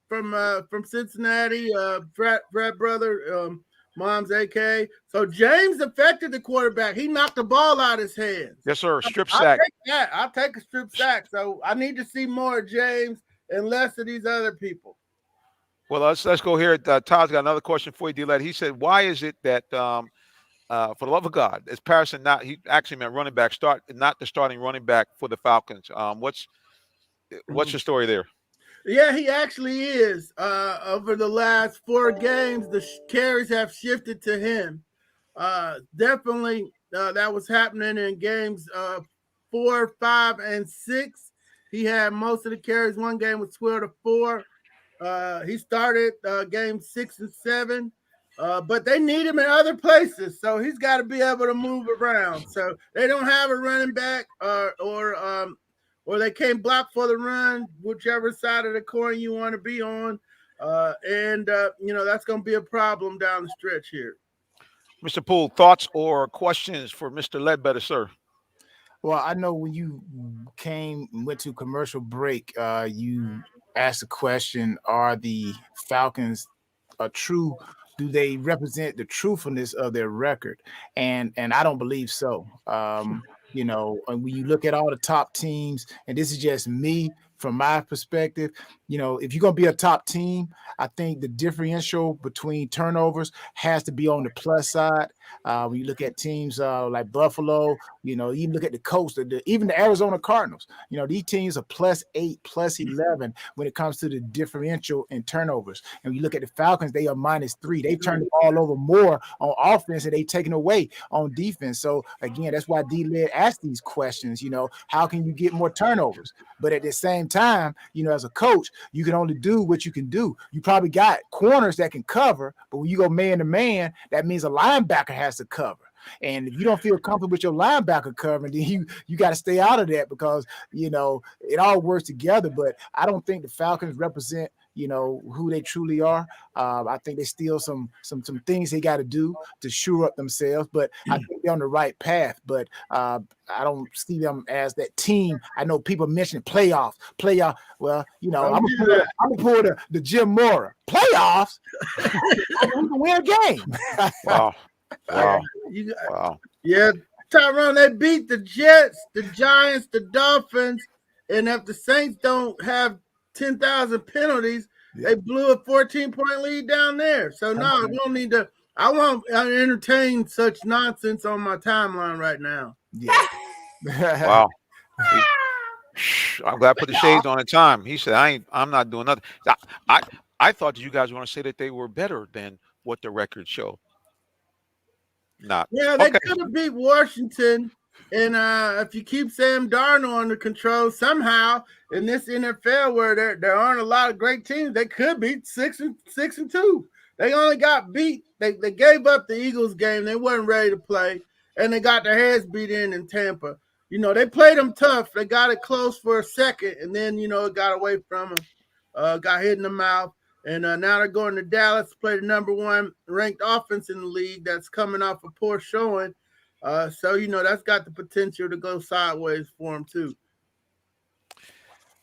from Cincinnati, frat brother, mom's AK. So James affected the quarterback. He knocked the ball out of his hands. Yes, sir. Strip I'll sack. take that. I'll take a strip sack. So I need to see more of James and less of these other people. Well, let's go here. Todd's got another question for you, D-Led. He said, why is it that for the love of God, is Patterson not? He actually meant running back, not the starting running back for the Falcons. What's your story there? Yeah, he actually is. Over the last 4 games, the carries have shifted to him. Definitely, that was happening in games 4, 5, and 6. He had most of the carries. One game was 12-4. He started game 6 and 7. But they need him in other places, so he's got to be able to move around. So they don't have a running back, or they can't block for the run, whichever side of the coin you want to be on. That's going to be a problem down the stretch here. Mr. Poole, thoughts or questions for Mr. Ledbetter, sir? Well, I know when you went to commercial break, you asked the question, are the Falcons true? Do they represent the truthfulness of their record? And I don't believe so. And when you look at all the top teams, and this is just me from my perspective, if you're going to be a top team, I think the differential between turnovers has to be on the plus side. When you look at teams like Buffalo, even look at the Colts, even the Arizona Cardinals, these teams are +8, +11 when it comes to the differential in turnovers. And when you look at the Falcons, they are -3. They turn the ball over more on offense and they taken away on defense. So again, that's why D-Led asked these questions, how can you get more turnovers? But at the same time, as a coach, you can only do what you can do. You probably got corners that can cover, but when you go man to man, that means a linebacker has to cover. And if you don't feel comfortable with your linebacker covering, then you got to stay out of that because, it all works together. But I don't think the Falcons represent, who they truly are. I think there's still some things they got to do to shore up themselves, but I think they're on the right path. But I don't see them as that team. I know people mention playoff. Well, I'm gonna pull the Jim Mora playoffs. We can win a game. Wow. Wow. Wow. Yeah, Tyrone, they beat the Jets, the Giants, the Dolphins, and if the Saints don't have 10,000 penalties, they blew a 14-point lead down there. So no, we don't need to. I won't entertain such nonsense on my timeline right now. Yeah. Wow. I'm glad I put the shades on in time. He said, I'm not doing nothing. I thought that you guys were going to say that they were better than what the records show. Not. Yeah, they could have beat Washington. And if you keep Sam Darnold under control, somehow in this NFL where there aren't a lot of great teams, they could beat 6-2. They only got beat. They gave up the Eagles game. They weren't ready to play, and they got their heads beat in Tampa. They played them tough. They got it close for a second, and then it got away from them. Got hit in the mouth. And now they're going to Dallas to play the number 1 ranked offense in the league that's coming off a poor showing. So that's got the potential to go sideways for them too.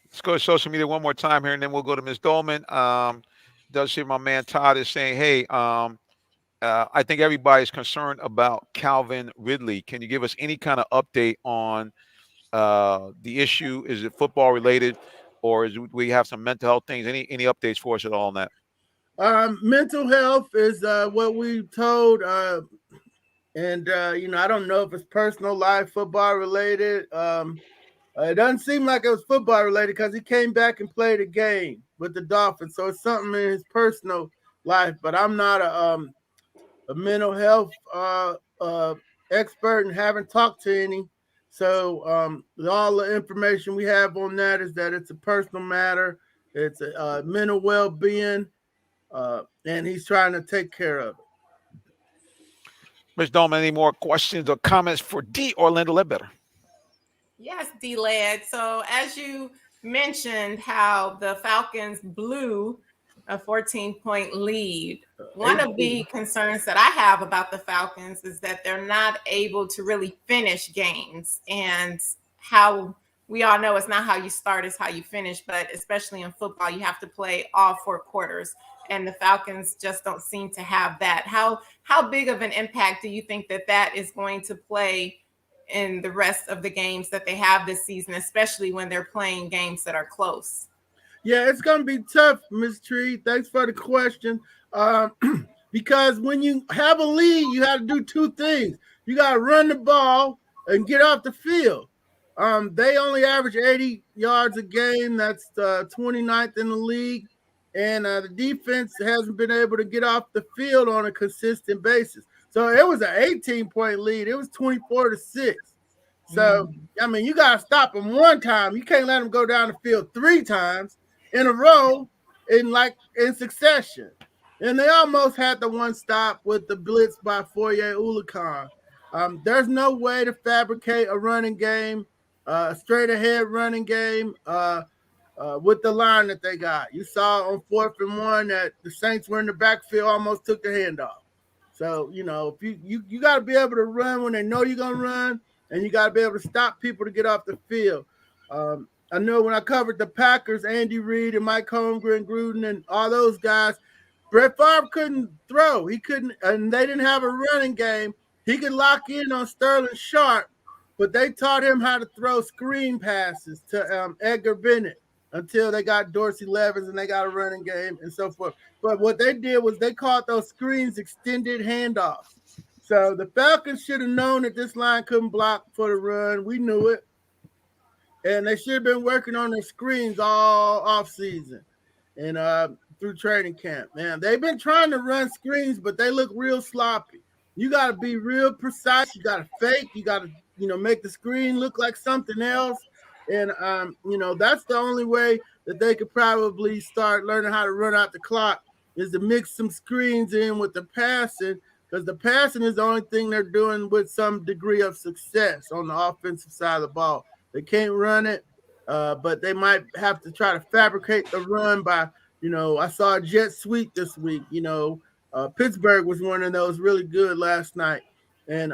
Let's go to social media one more time here, and then we'll go to Ms. Dolman. Does see my man Todd is saying, hey, I think everybody's concerned about Calvin Ridley. Can you give us any kind of update on the issue? Is it football related, or we have some mental health things? Any updates for us at all on that? Mental health is what we told And I don't know if it's personal life, football related. It doesn't seem like it was football related because he came back and played a game with the Dolphins. So it's something in his personal life. But I'm not a mental health expert and haven't talked to any. So all the information we have on that is that it's a personal matter. It's a mental well-being, and he's trying to take care of it. Ms. Dolman, any more questions or comments for D. Orlando Ledbetter? Yes, D-Led. So as you mentioned how the Falcons blew a 14-point lead, one of the concerns that I have about the Falcons is that they're not able to really finish games. And how we all know it's not how you start, it's how you finish. But especially in football, you have to play all 4 quarters. And the Falcons just don't seem to have that. How big of an impact do you think that is going to play in the rest of the games that they have this season, especially when they're playing games that are close? Yeah, it's going to be tough, Ms. Tree. Thanks for the question. Because when you have a lead, you have to do 2 things. You got to run the ball and get off the field. They only average 80 yards a game. That's 29th in the league. And the defense hasn't been able to get off the field on a consistent basis. So it was an 18-point lead. It was 24-6. So, I mean, you got to stop them one time. You can't let them go down the field 3 times in a row in succession. And they almost had the one stop with the blitz by Foye Oluokun. There's no way to fabricate a running game, a straight ahead running game with the line that they got. You saw on 4th and 1 that the Saints were in the backfield, almost took the handoff. So, if you got to be able to run when they know you're going to run, and you got to be able to stop people to get off the field. I know when I covered the Packers, Andy Reid and Mike Holmgren, Gruden, and all those guys, Brett Favre couldn't throw. He couldn't, and they didn't have a running game. He could lock in on Sterling Sharp, but they taught him how to throw screen passes to Edgar Bennett until they got Dorsey Levens and they got a running game and so forth. But what they did was they called those screens extended handoffs. So the Falcons should have known that this line couldn't block for the run. We knew it. And they should have been working on their screens all offseason and through training camp. Man, they've been trying to run screens, but they look real sloppy. You got to be real precise. You got to fake. You got to, make the screen look like something else. And, that's the only way that they could probably start learning how to run out the clock is to mix some screens in with the passing, because the passing is the only thing they're doing with some degree of success on the offensive side of the ball. They can't run it, but they might have to try to fabricate the run by, I saw a jet sweep this week. Pittsburgh was one of those really good last night. And,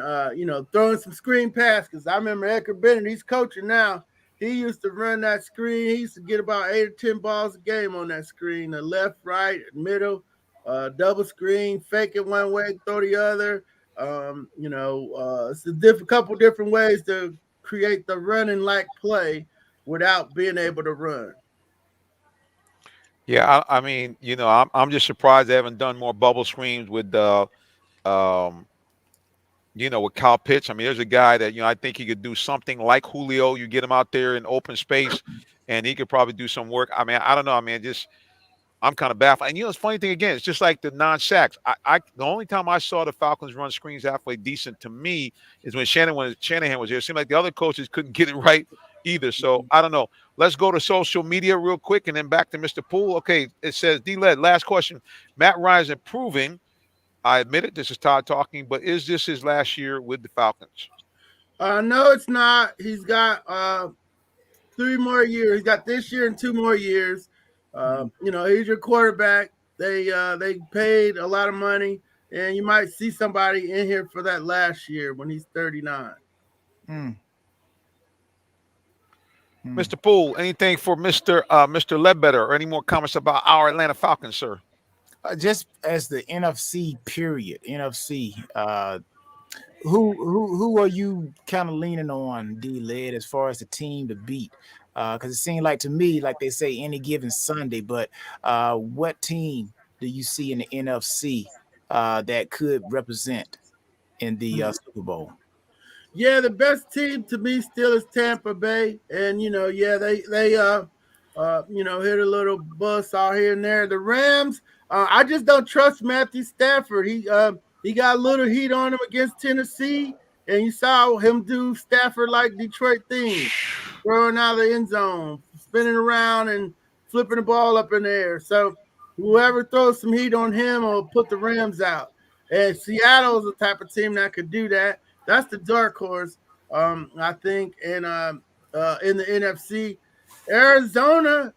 throwing some screen passes. I remember Edgar Bennett, he's coaching now. He used to run that screen. He used to get about 8 or 10 balls a game on that screen, the left, right, middle, double screen, fake it one way, throw the other. It's a couple different ways to create the running like play without being able to run. Yeah, I mean, I'm just surprised they haven't done more bubble screens with with Kyle Pitts. I mean, there's a guy that, I think he could do something like Julio. You get him out there in open space, and he could probably do some work. I mean, I don't know. I mean, I'm kind of baffled. And, it's funny thing, again, it's just like the non-sacks. The only time I saw the Falcons run screens halfway decent to me is when Shanahan was here. It seemed like the other coaches couldn't get it right either. So, I don't know. Let's go to social media real quick and then back to Mr. Poole. Okay, it says, D-Led, last question. Matt Ryan's improving. I admit it, this is Todd talking, but is this his last year with the Falcons? No, it's not. He's got 3 more years. He's got this year and 2 more years. He's your quarterback. They paid a lot of money, and you might see somebody in here for that last year when he's 39. Mr. Poole, anything for Mr. Ledbetter, or any more comments about our Atlanta Falcons, sir? Just as the NFC period, who are you kind of leaning on, D-Led, as far as the team to beat? Because it seemed like to me, like they say, any given Sunday. But what team do you see in the NFC that could represent? in the Super Bowl. Yeah, the best team to me still is Tampa Bay, and they hit a little buzz out here and there. The Rams, I just don't trust Matthew Stafford. He got a little heat on him against Tennessee, and you saw him do Stafford like Detroit things, throwing out of the end zone, spinning around and flipping the ball up in the air. So whoever throws some heat on him will put the Rams out. And Seattle is the type of team that could do that. That's the dark horse, I think, and in the NFC. Arizona,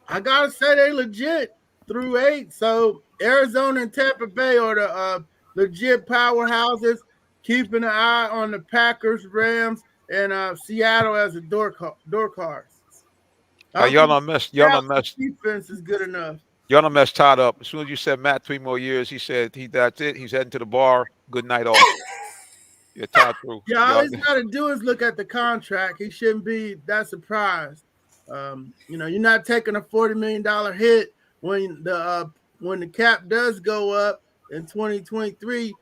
I gotta say they legit through 8. So Arizona and Tampa Bay are the legit powerhouses. Keeping an eye on the Packers, Rams, and Seattle as a door cars. Y'all don't mess. Defense is good enough. Y'all don't mess Todd up. As soon as you said Matt 3 more years, he said that's it. He's heading to the bar. Good night, all. Yeah, Todd through. Yeah, all he's got to do is look at the contract. He shouldn't be that surprised. You're not taking a $40 million hit when the cap does go up in 2023.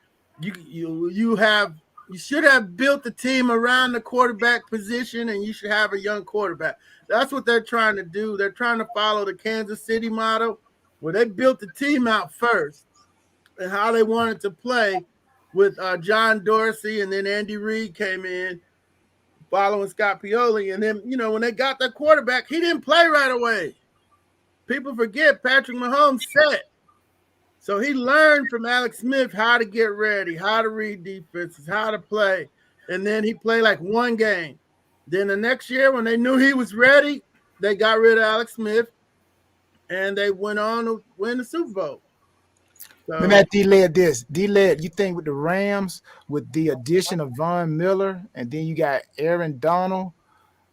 You should have built the team around the quarterback position, and you should have a young quarterback. That's what they're trying to do. They're trying to follow the Kansas City model, where they built the team out first and how they wanted to play with John Dorsey, and then Andy Reid came in following Scott Pioli. And then, when they got their quarterback, he didn't play right away. People forget Patrick Mahomes set. So he learned from Alex Smith how to get ready, how to read defenses, how to play. And then he played like one game. Then the next year, when they knew he was ready, they got rid of Alex Smith, and they went on to win the Super Bowl. So, let me ask D-Led this. D-Led, you think with the Rams, with the addition of Von Miller, and then you got Aaron Donald,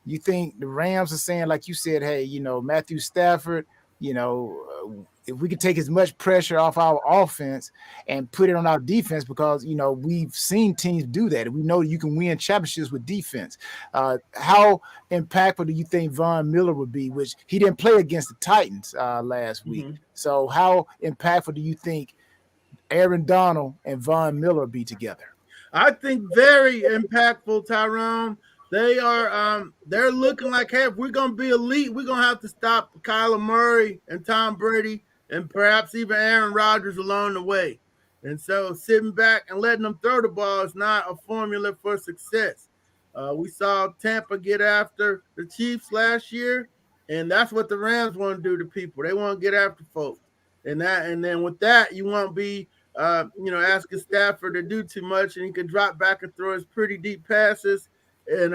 you think the Rams are saying, like you said, hey, Matthew Stafford, if we could take as much pressure off our offense and put it on our defense, because, we've seen teams do that. We know you can win championships with defense. How impactful do you think Von Miller would be, which he didn't play against the Titans last week? So how impactful do you think Aaron Donald and Von Miller be together? I think very impactful, Tyrone. They are they're looking like, hey, if we're gonna be elite, we're gonna have to stop Kyler Murray and Tom Brady and perhaps even Aaron Rodgers along the way. And so sitting back and letting them throw the ball is not a formula for success. We saw Tampa get after the Chiefs last year, and that's what the Rams want to do to people. They want to get after folks. And then with that, you won't be asking Stafford to do too much, and he can drop back and throw his pretty deep passes. And,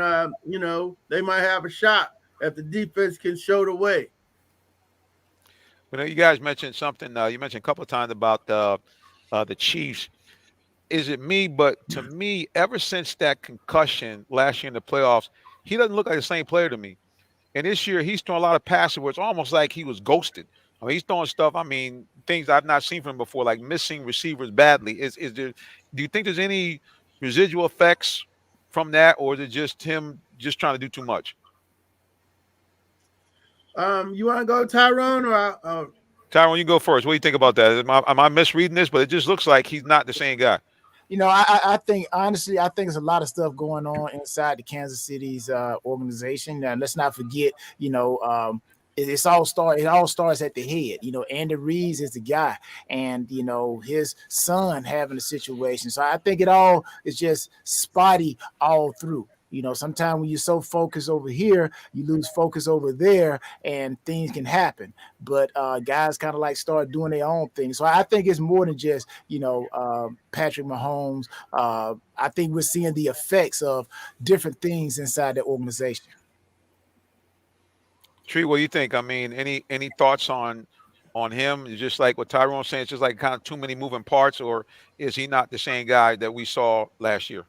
they might have a shot if the defense can show the way. You guys mentioned something. You mentioned a couple of times about the Chiefs. Is it me? But to me, ever since that concussion last year in the playoffs, he doesn't look like the same player to me. And this year, he's throwing a lot of passes where it's almost like he was ghosted. I mean, he's throwing stuff, things I've not seen from him before, like missing receivers badly. Do you think there's any residual effects from that, or is it just him just trying to do too much? You want to go, Tyrone, or Tyrone, you go first. What do you think about that? Am I misreading this? But it just looks like he's not the same guy. I think, honestly, there's a lot of stuff going on inside the Kansas City's organization. Now, let's not forget, it all starts at the head. Andy Reid is the guy, and his son having a situation. So I think it all is just spotty all through. Sometimes when you're so focused over here, you lose focus over there, and things can happen. But guys kind of like start doing their own thing. So I think it's more than just Patrick Mahomes. I think we're seeing the effects of different things inside the organization. Tree, what do you think? Any thoughts on him? Just like what Tyrone's saying, it's just like kind of too many moving parts, or is he not the same guy that we saw last year?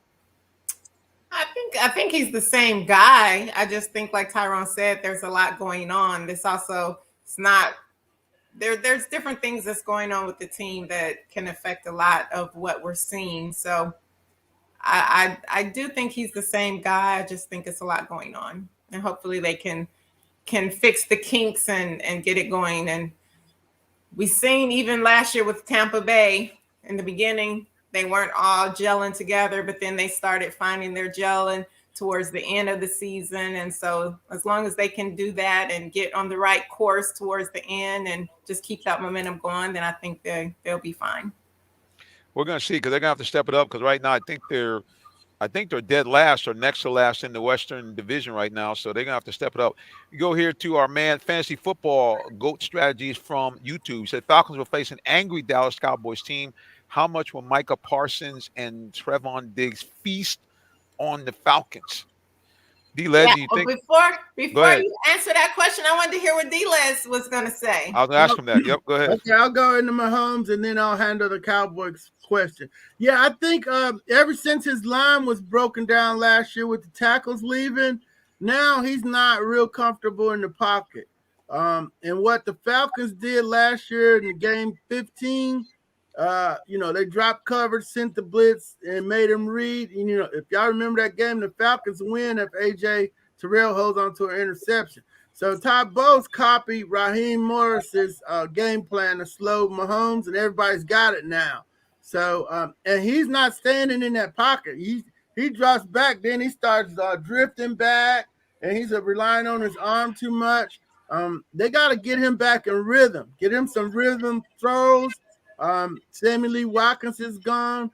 I think he's the same guy. I just think, like Tyrone said, there's a lot going on. There's not there's different things that's going on with the team that can affect a lot of what we're seeing. So I do think he's the same guy. I just think it's a lot going on, and hopefully they can fix the kinks and get it going. And we've seen even last year with Tampa Bay in the beginning, they weren't all gelling together, but then they started finding their gelling towards the end of the season. And so as long as they can do that and get on the right course towards the end and just keep that momentum going, then I think they'll be fine. We're going to see, because they're going to have to step it up, because right now I think they're dead last or next to last in the Western Division right now, so they're going to have to step it up. You go here to our man, Fantasy Football GOAT Strategies from YouTube. He said Falcons will face an angry Dallas Cowboys team. How much will Micah Parsons and Trevon Diggs feast on the Falcons? D-Les, do you think? Before you answer that question, I wanted to hear what D-Les was going to say. I was going to ask him that. Yep, go ahead. Okay, I'll go into Mahomes and then I'll handle the Cowboys question. Yeah, I think ever since his line was broken down last year with the tackles leaving, now he's not real comfortable in the pocket. And what the Falcons did last year in the game 15, they dropped coverage, sent the blitz, and made him read. And, if y'all remember that game, the Falcons win if A.J. Terrell holds on to an interception. So Todd Bowles copied Raheem Morris's game plan to slow Mahomes, and everybody's got it now. So, and he's not standing in that pocket. He drops back, then he starts drifting back, and he's relying on his arm too much. They got to get him back in rhythm, get him some rhythm throws. Sammy Lee Watkins is gone.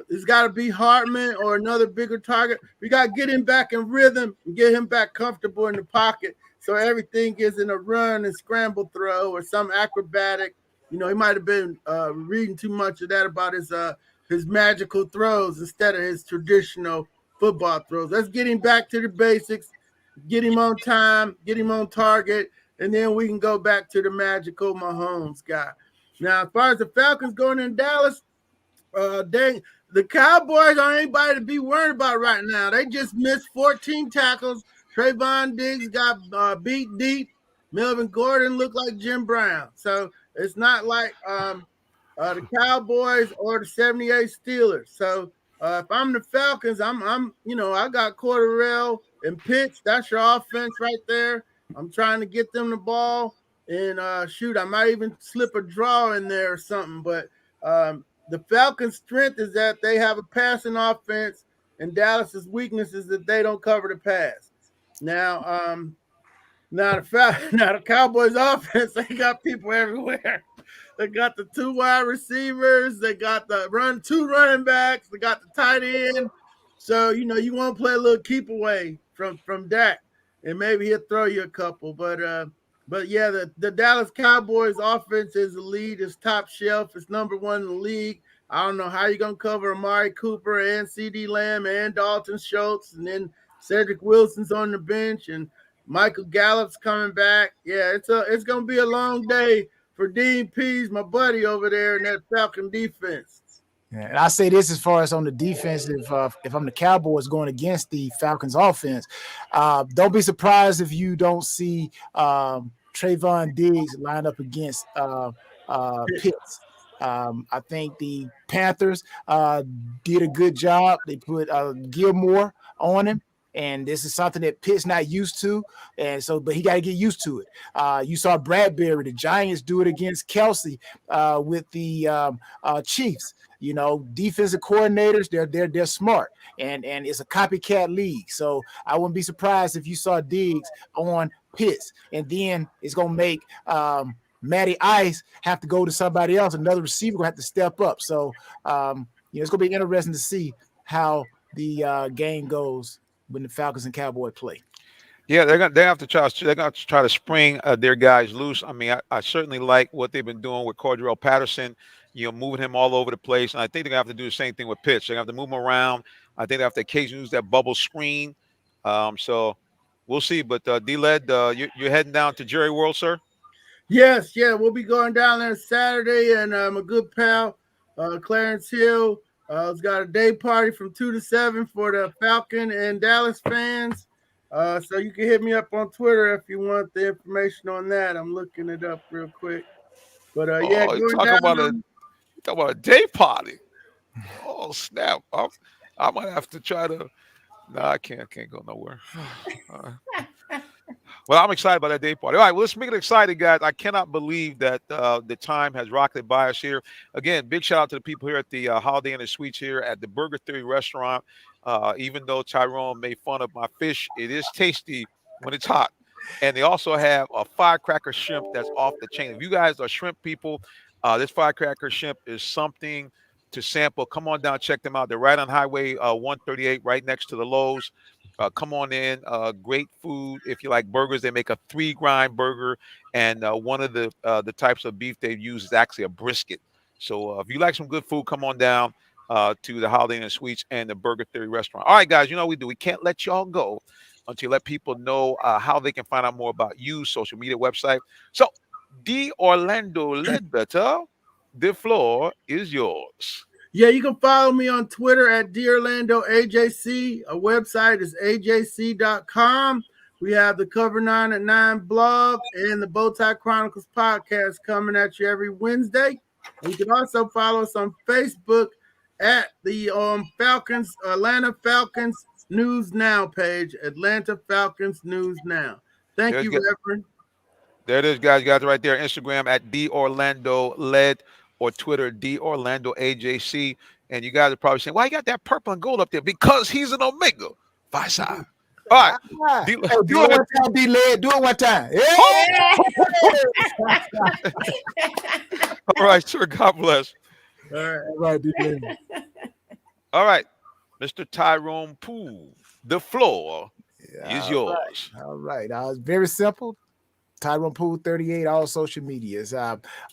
It's got to be Hartman or another bigger target. We got to get him back in rhythm and get him back comfortable in the pocket so everything is in a run and scramble throw or some acrobatic. He might have been reading too much of that about his magical throws instead of his traditional football throws. Let's get him back to the basics, get him on time, get him on target, and then we can go back to the magical Mahomes guy. Now, as far as the Falcons going in Dallas, the Cowboys aren't anybody to be worried about right now. They just missed 14 tackles. Trayvon Diggs got beat deep. Melvin Gordon looked like Jim Brown. So it's not like the Cowboys or the 78 Steelers. So if I'm the Falcons, I got Cordarrelle and Pitts. That's your offense right there. I'm trying to get them the ball. And I might even slip a draw in there or something. But the Falcons' strength is that they have a passing offense, and Dallas's weakness is that they don't cover the pass. Now the Cowboys' offense, they got people everywhere. They got the 2 wide receivers. They got the 2 running backs. They got the tight end. So you want to play a little keep away from Dak, and maybe he'll throw you a couple. But yeah, the Dallas Cowboys offense is elite. It's top shelf. It's number 1 in the league. I don't know how you're going to cover Amari Cooper and CeeDee Lamb and Dalton Schultz. And then Cedric Wilson's on the bench and Michael Gallup's coming back. Yeah, it's going to be a long day for Dean Pease, my buddy over there in that Falcon defense. Yeah, and I say this as far as on the defense, if I'm the Cowboys going against the Falcons offense, don't be surprised if you don't see Trayvon Diggs line up against Pitts. I think the Panthers did a good job. They put Gilmore on him. And this is something that Pitt's not used to. And so, but he got to get used to it. You saw Bradbury, the Giants, do it against Kelsey with the Chiefs. Defensive coordinators, they're smart. And it's a copycat league. So I wouldn't be surprised if you saw Diggs on Pitts. And then it's going to make Matty Ice have to go to somebody else. Another receiver will have to step up. So, it's going to be interesting to see how the game goes when the Falcons and Cowboys play. Yeah, they have to try to spring their guys loose. I mean, I certainly like what they've been doing with Cordarrelle Patterson, moving him all over the place. And I think they're going to have to do the same thing with Pitts. They're going to have to move him around. I think they have to occasionally use that bubble screen. So we'll see. But D-Led, you're heading down to Jerry World, sir? Yes, we'll be going down there Saturday, and my good pal, Clarence Hill, has got a day party from 2 to 7 for the Falcon and Dallas fans. So you can hit me up on Twitter if you want the information on that. I'm looking it up real quick. But talk about a day party. Oh snap! I might have to try to. No, I can't go nowhere. Well, I'm excited about that day party. All right, well, let's make it exciting, guys. I cannot believe that the time has rocketed by us here. Again, big shout out to the people here at the Holiday Inn and Suites here at the Burger Theory restaurant. Even though Tyrone made fun of my fish, it is tasty when it's hot. And they also have a firecracker shrimp that's off the chain. If you guys are shrimp people, this firecracker shrimp is something to sample. Come on down, check them out. They're right on Highway 138, right next to the Lowe's. Come on in. Great food. If you like burgers, they make a 3-grind burger, and one of the types of beef they use is actually a brisket. So if you like some good food, come on down to the Holiday Inn Suites and the Burger Theory restaurant. All right, guys, you know what we do. We can't let y'all go until you let people know how they can find out more about you, social media, website. So, D. Orlando Ledbetter, the floor is yours. Yeah, you can follow me on Twitter at DOrlandoAJC. Our website is ajc.com. We have the Cover 9 at 9 blog and the Bowtie Chronicles podcast coming at you every Wednesday. And you can also follow us on Facebook at the Falcons, Atlanta Falcons News Now page, Atlanta Falcons News Now. Thank you, Reverend. There it is, guys. You guys are right there. Instagram at DOrlandoLed or Twitter, DOrlandoAJC. And you guys are probably saying, why you got that purple and gold up there? Because he's an Omega Phi Psi. All right. Do it one time, D-Led. Do it one time. Yeah. All right, sir. God bless. All right, D-Led. All right. Mr. Tyrone Poole, the floor is yours. All right. It's very simple. Tyrone Poole 38, all social medias.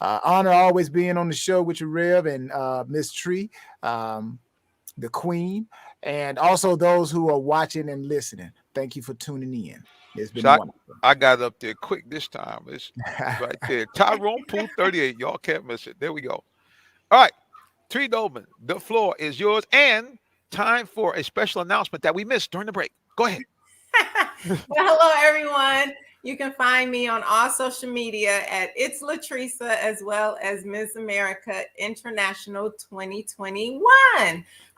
Honor always being on the show with you, Rev, and Miss Tree, the Queen, and also those who are watching and listening. Thank you for tuning in. It's been wonderful. I got up there quick this time. It's right there. Tyrone Poole 38. Y'all can't miss it. There we go. All right. Tree Dolman, the floor is yours. And time for a special announcement that we missed during the break. Go ahead. Well, hello, everyone. You can find me on all social media at It's Latresa, as well as Ms. America International 2021.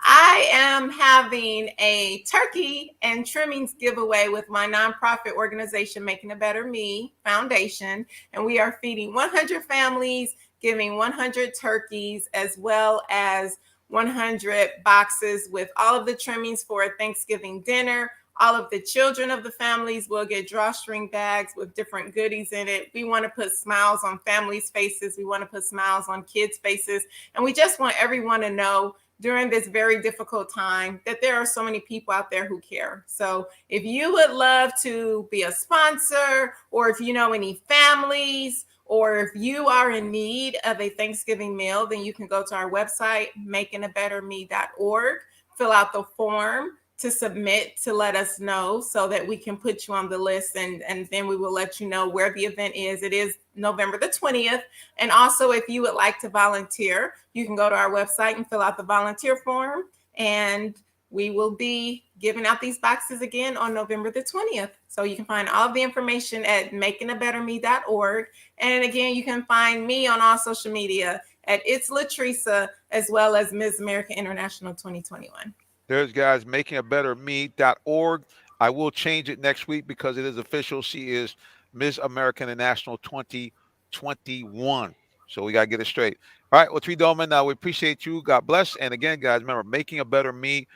I am having a turkey and trimmings giveaway with my nonprofit organization, Making a Better Me Foundation. And we are feeding 100 families, giving 100 turkeys, as well as 100 boxes with all of the trimmings for a Thanksgiving dinner. All of the children of the families will get drawstring bags with different goodies in it. We want to put smiles on families' faces. We want to put smiles on kids' faces. And we just want everyone to know during this very difficult time that there are so many people out there who care. So if you would love to be a sponsor, or if you know any families, or if you are in need of a Thanksgiving meal, then you can go to our website, makingabetterme.org, fill out the form to submit to let us know so that we can put you on the list, and then we will let you know where the event is. It is November the 20th. And also, if you would like to volunteer, you can go to our website and fill out the volunteer form, and we will be giving out these boxes again on November the 20th. So you can find all the information at makingabetterme.org. And again, you can find me on all social media at It's Latresa, as well as Ms. America International 2021. There's guys, makingabetterme.org. I will change it next week because it is official. She is Miss America International 2021. So we got to get it straight. All right. Well, Tree Dolman, we appreciate you. God bless. And again, guys, remember, Making a Better Me.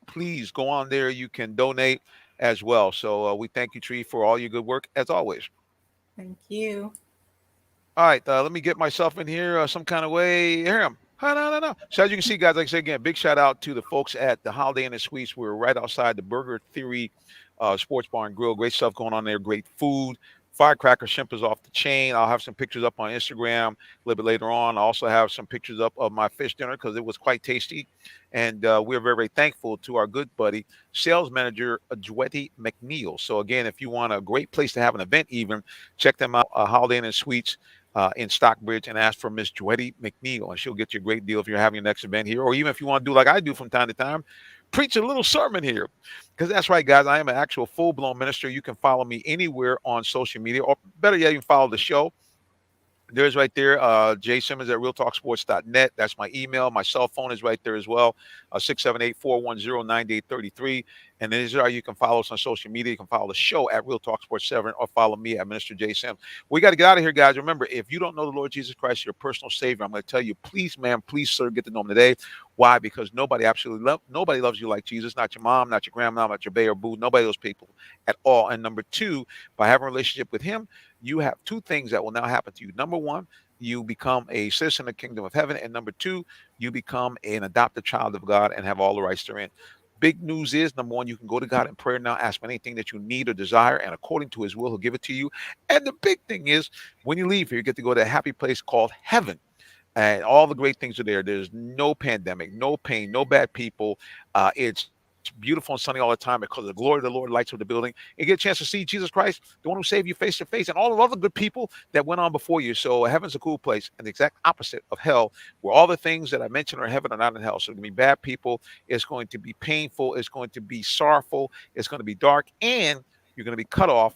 Please go on there. You can donate as well. So we thank you, Tree, for all your good work as always. Thank you. All right. Let me get myself in here some kind of way. Here I am. No. So as you can see, guys, like I said again, big shout out to the folks at the Holiday Inn and Suites. We're right outside the Burger Theory Sports Bar and Grill. Great stuff going on there. Great food. Firecracker shrimp is off the chain. I'll have some pictures up on Instagram a little bit later on. I also have some pictures up of my fish dinner because it was quite tasty. And we're very, very thankful to our good buddy, sales manager, Dwetty McNeil. So again, if you want a great place to have an event even, check them out, Holiday Inn and Suites in Stockbridge, and ask for Miss Dwetty McNeil, and she'll get you a great deal if you're having your next event here. Or even if you want to do like I do from time to time, preach a little sermon here. Because that's right, guys, I am an actual full-blown minister. You can follow me anywhere on social media, or better yet, you can follow the show. There's right there, Jay Simmons at realtalksports.net. That's my email. My cell phone is right there as well, 678-410-9833. And then you can follow us on social media. You can follow the show at Real Talk Sports 7 or follow me at Minister J. Sims. We got to get out of here, guys. Remember, if you don't know the Lord Jesus Christ, your personal Savior, I'm going to tell you, please, ma'am, please, sir, get to know him today. Why? Because nobody loves you like Jesus. Not your mom, not your grandma, not your bae or boo. Nobody of those people at all. And number two, by having a relationship with him, you have two things that will now happen to you. Number one, you become a citizen of the kingdom of heaven. And number two, you become an adopted child of God and have all the rights therein. Big news is, number one, you can go to God in prayer now, ask for anything that you need or desire, and according to his will, he'll give it to you. And the big thing is, when you leave here, you get to go to a happy place called heaven. And all the great things are there. There's no pandemic, no pain, no bad people. It's beautiful and sunny all the time because the glory of the Lord lights up the building. You get a chance to see Jesus Christ, the one who saved you face to face, and all the other good people that went on before you. So heaven's a cool place, and the exact opposite of hell, where all the things that I mentioned are in heaven are not in hell. So it's going to be bad people. It's going to be painful. It's going to be sorrowful. It's going to be dark, and you're going to be cut off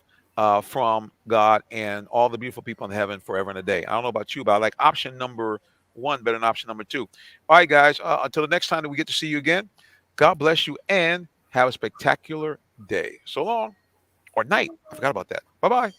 from God and all the beautiful people in heaven forever and a day. I don't know about you, but I like option number one better than option number two. All right, guys, until the next time that we get to see you again, God bless you and have a spectacular day. So long, or night. I forgot about that. Bye-bye.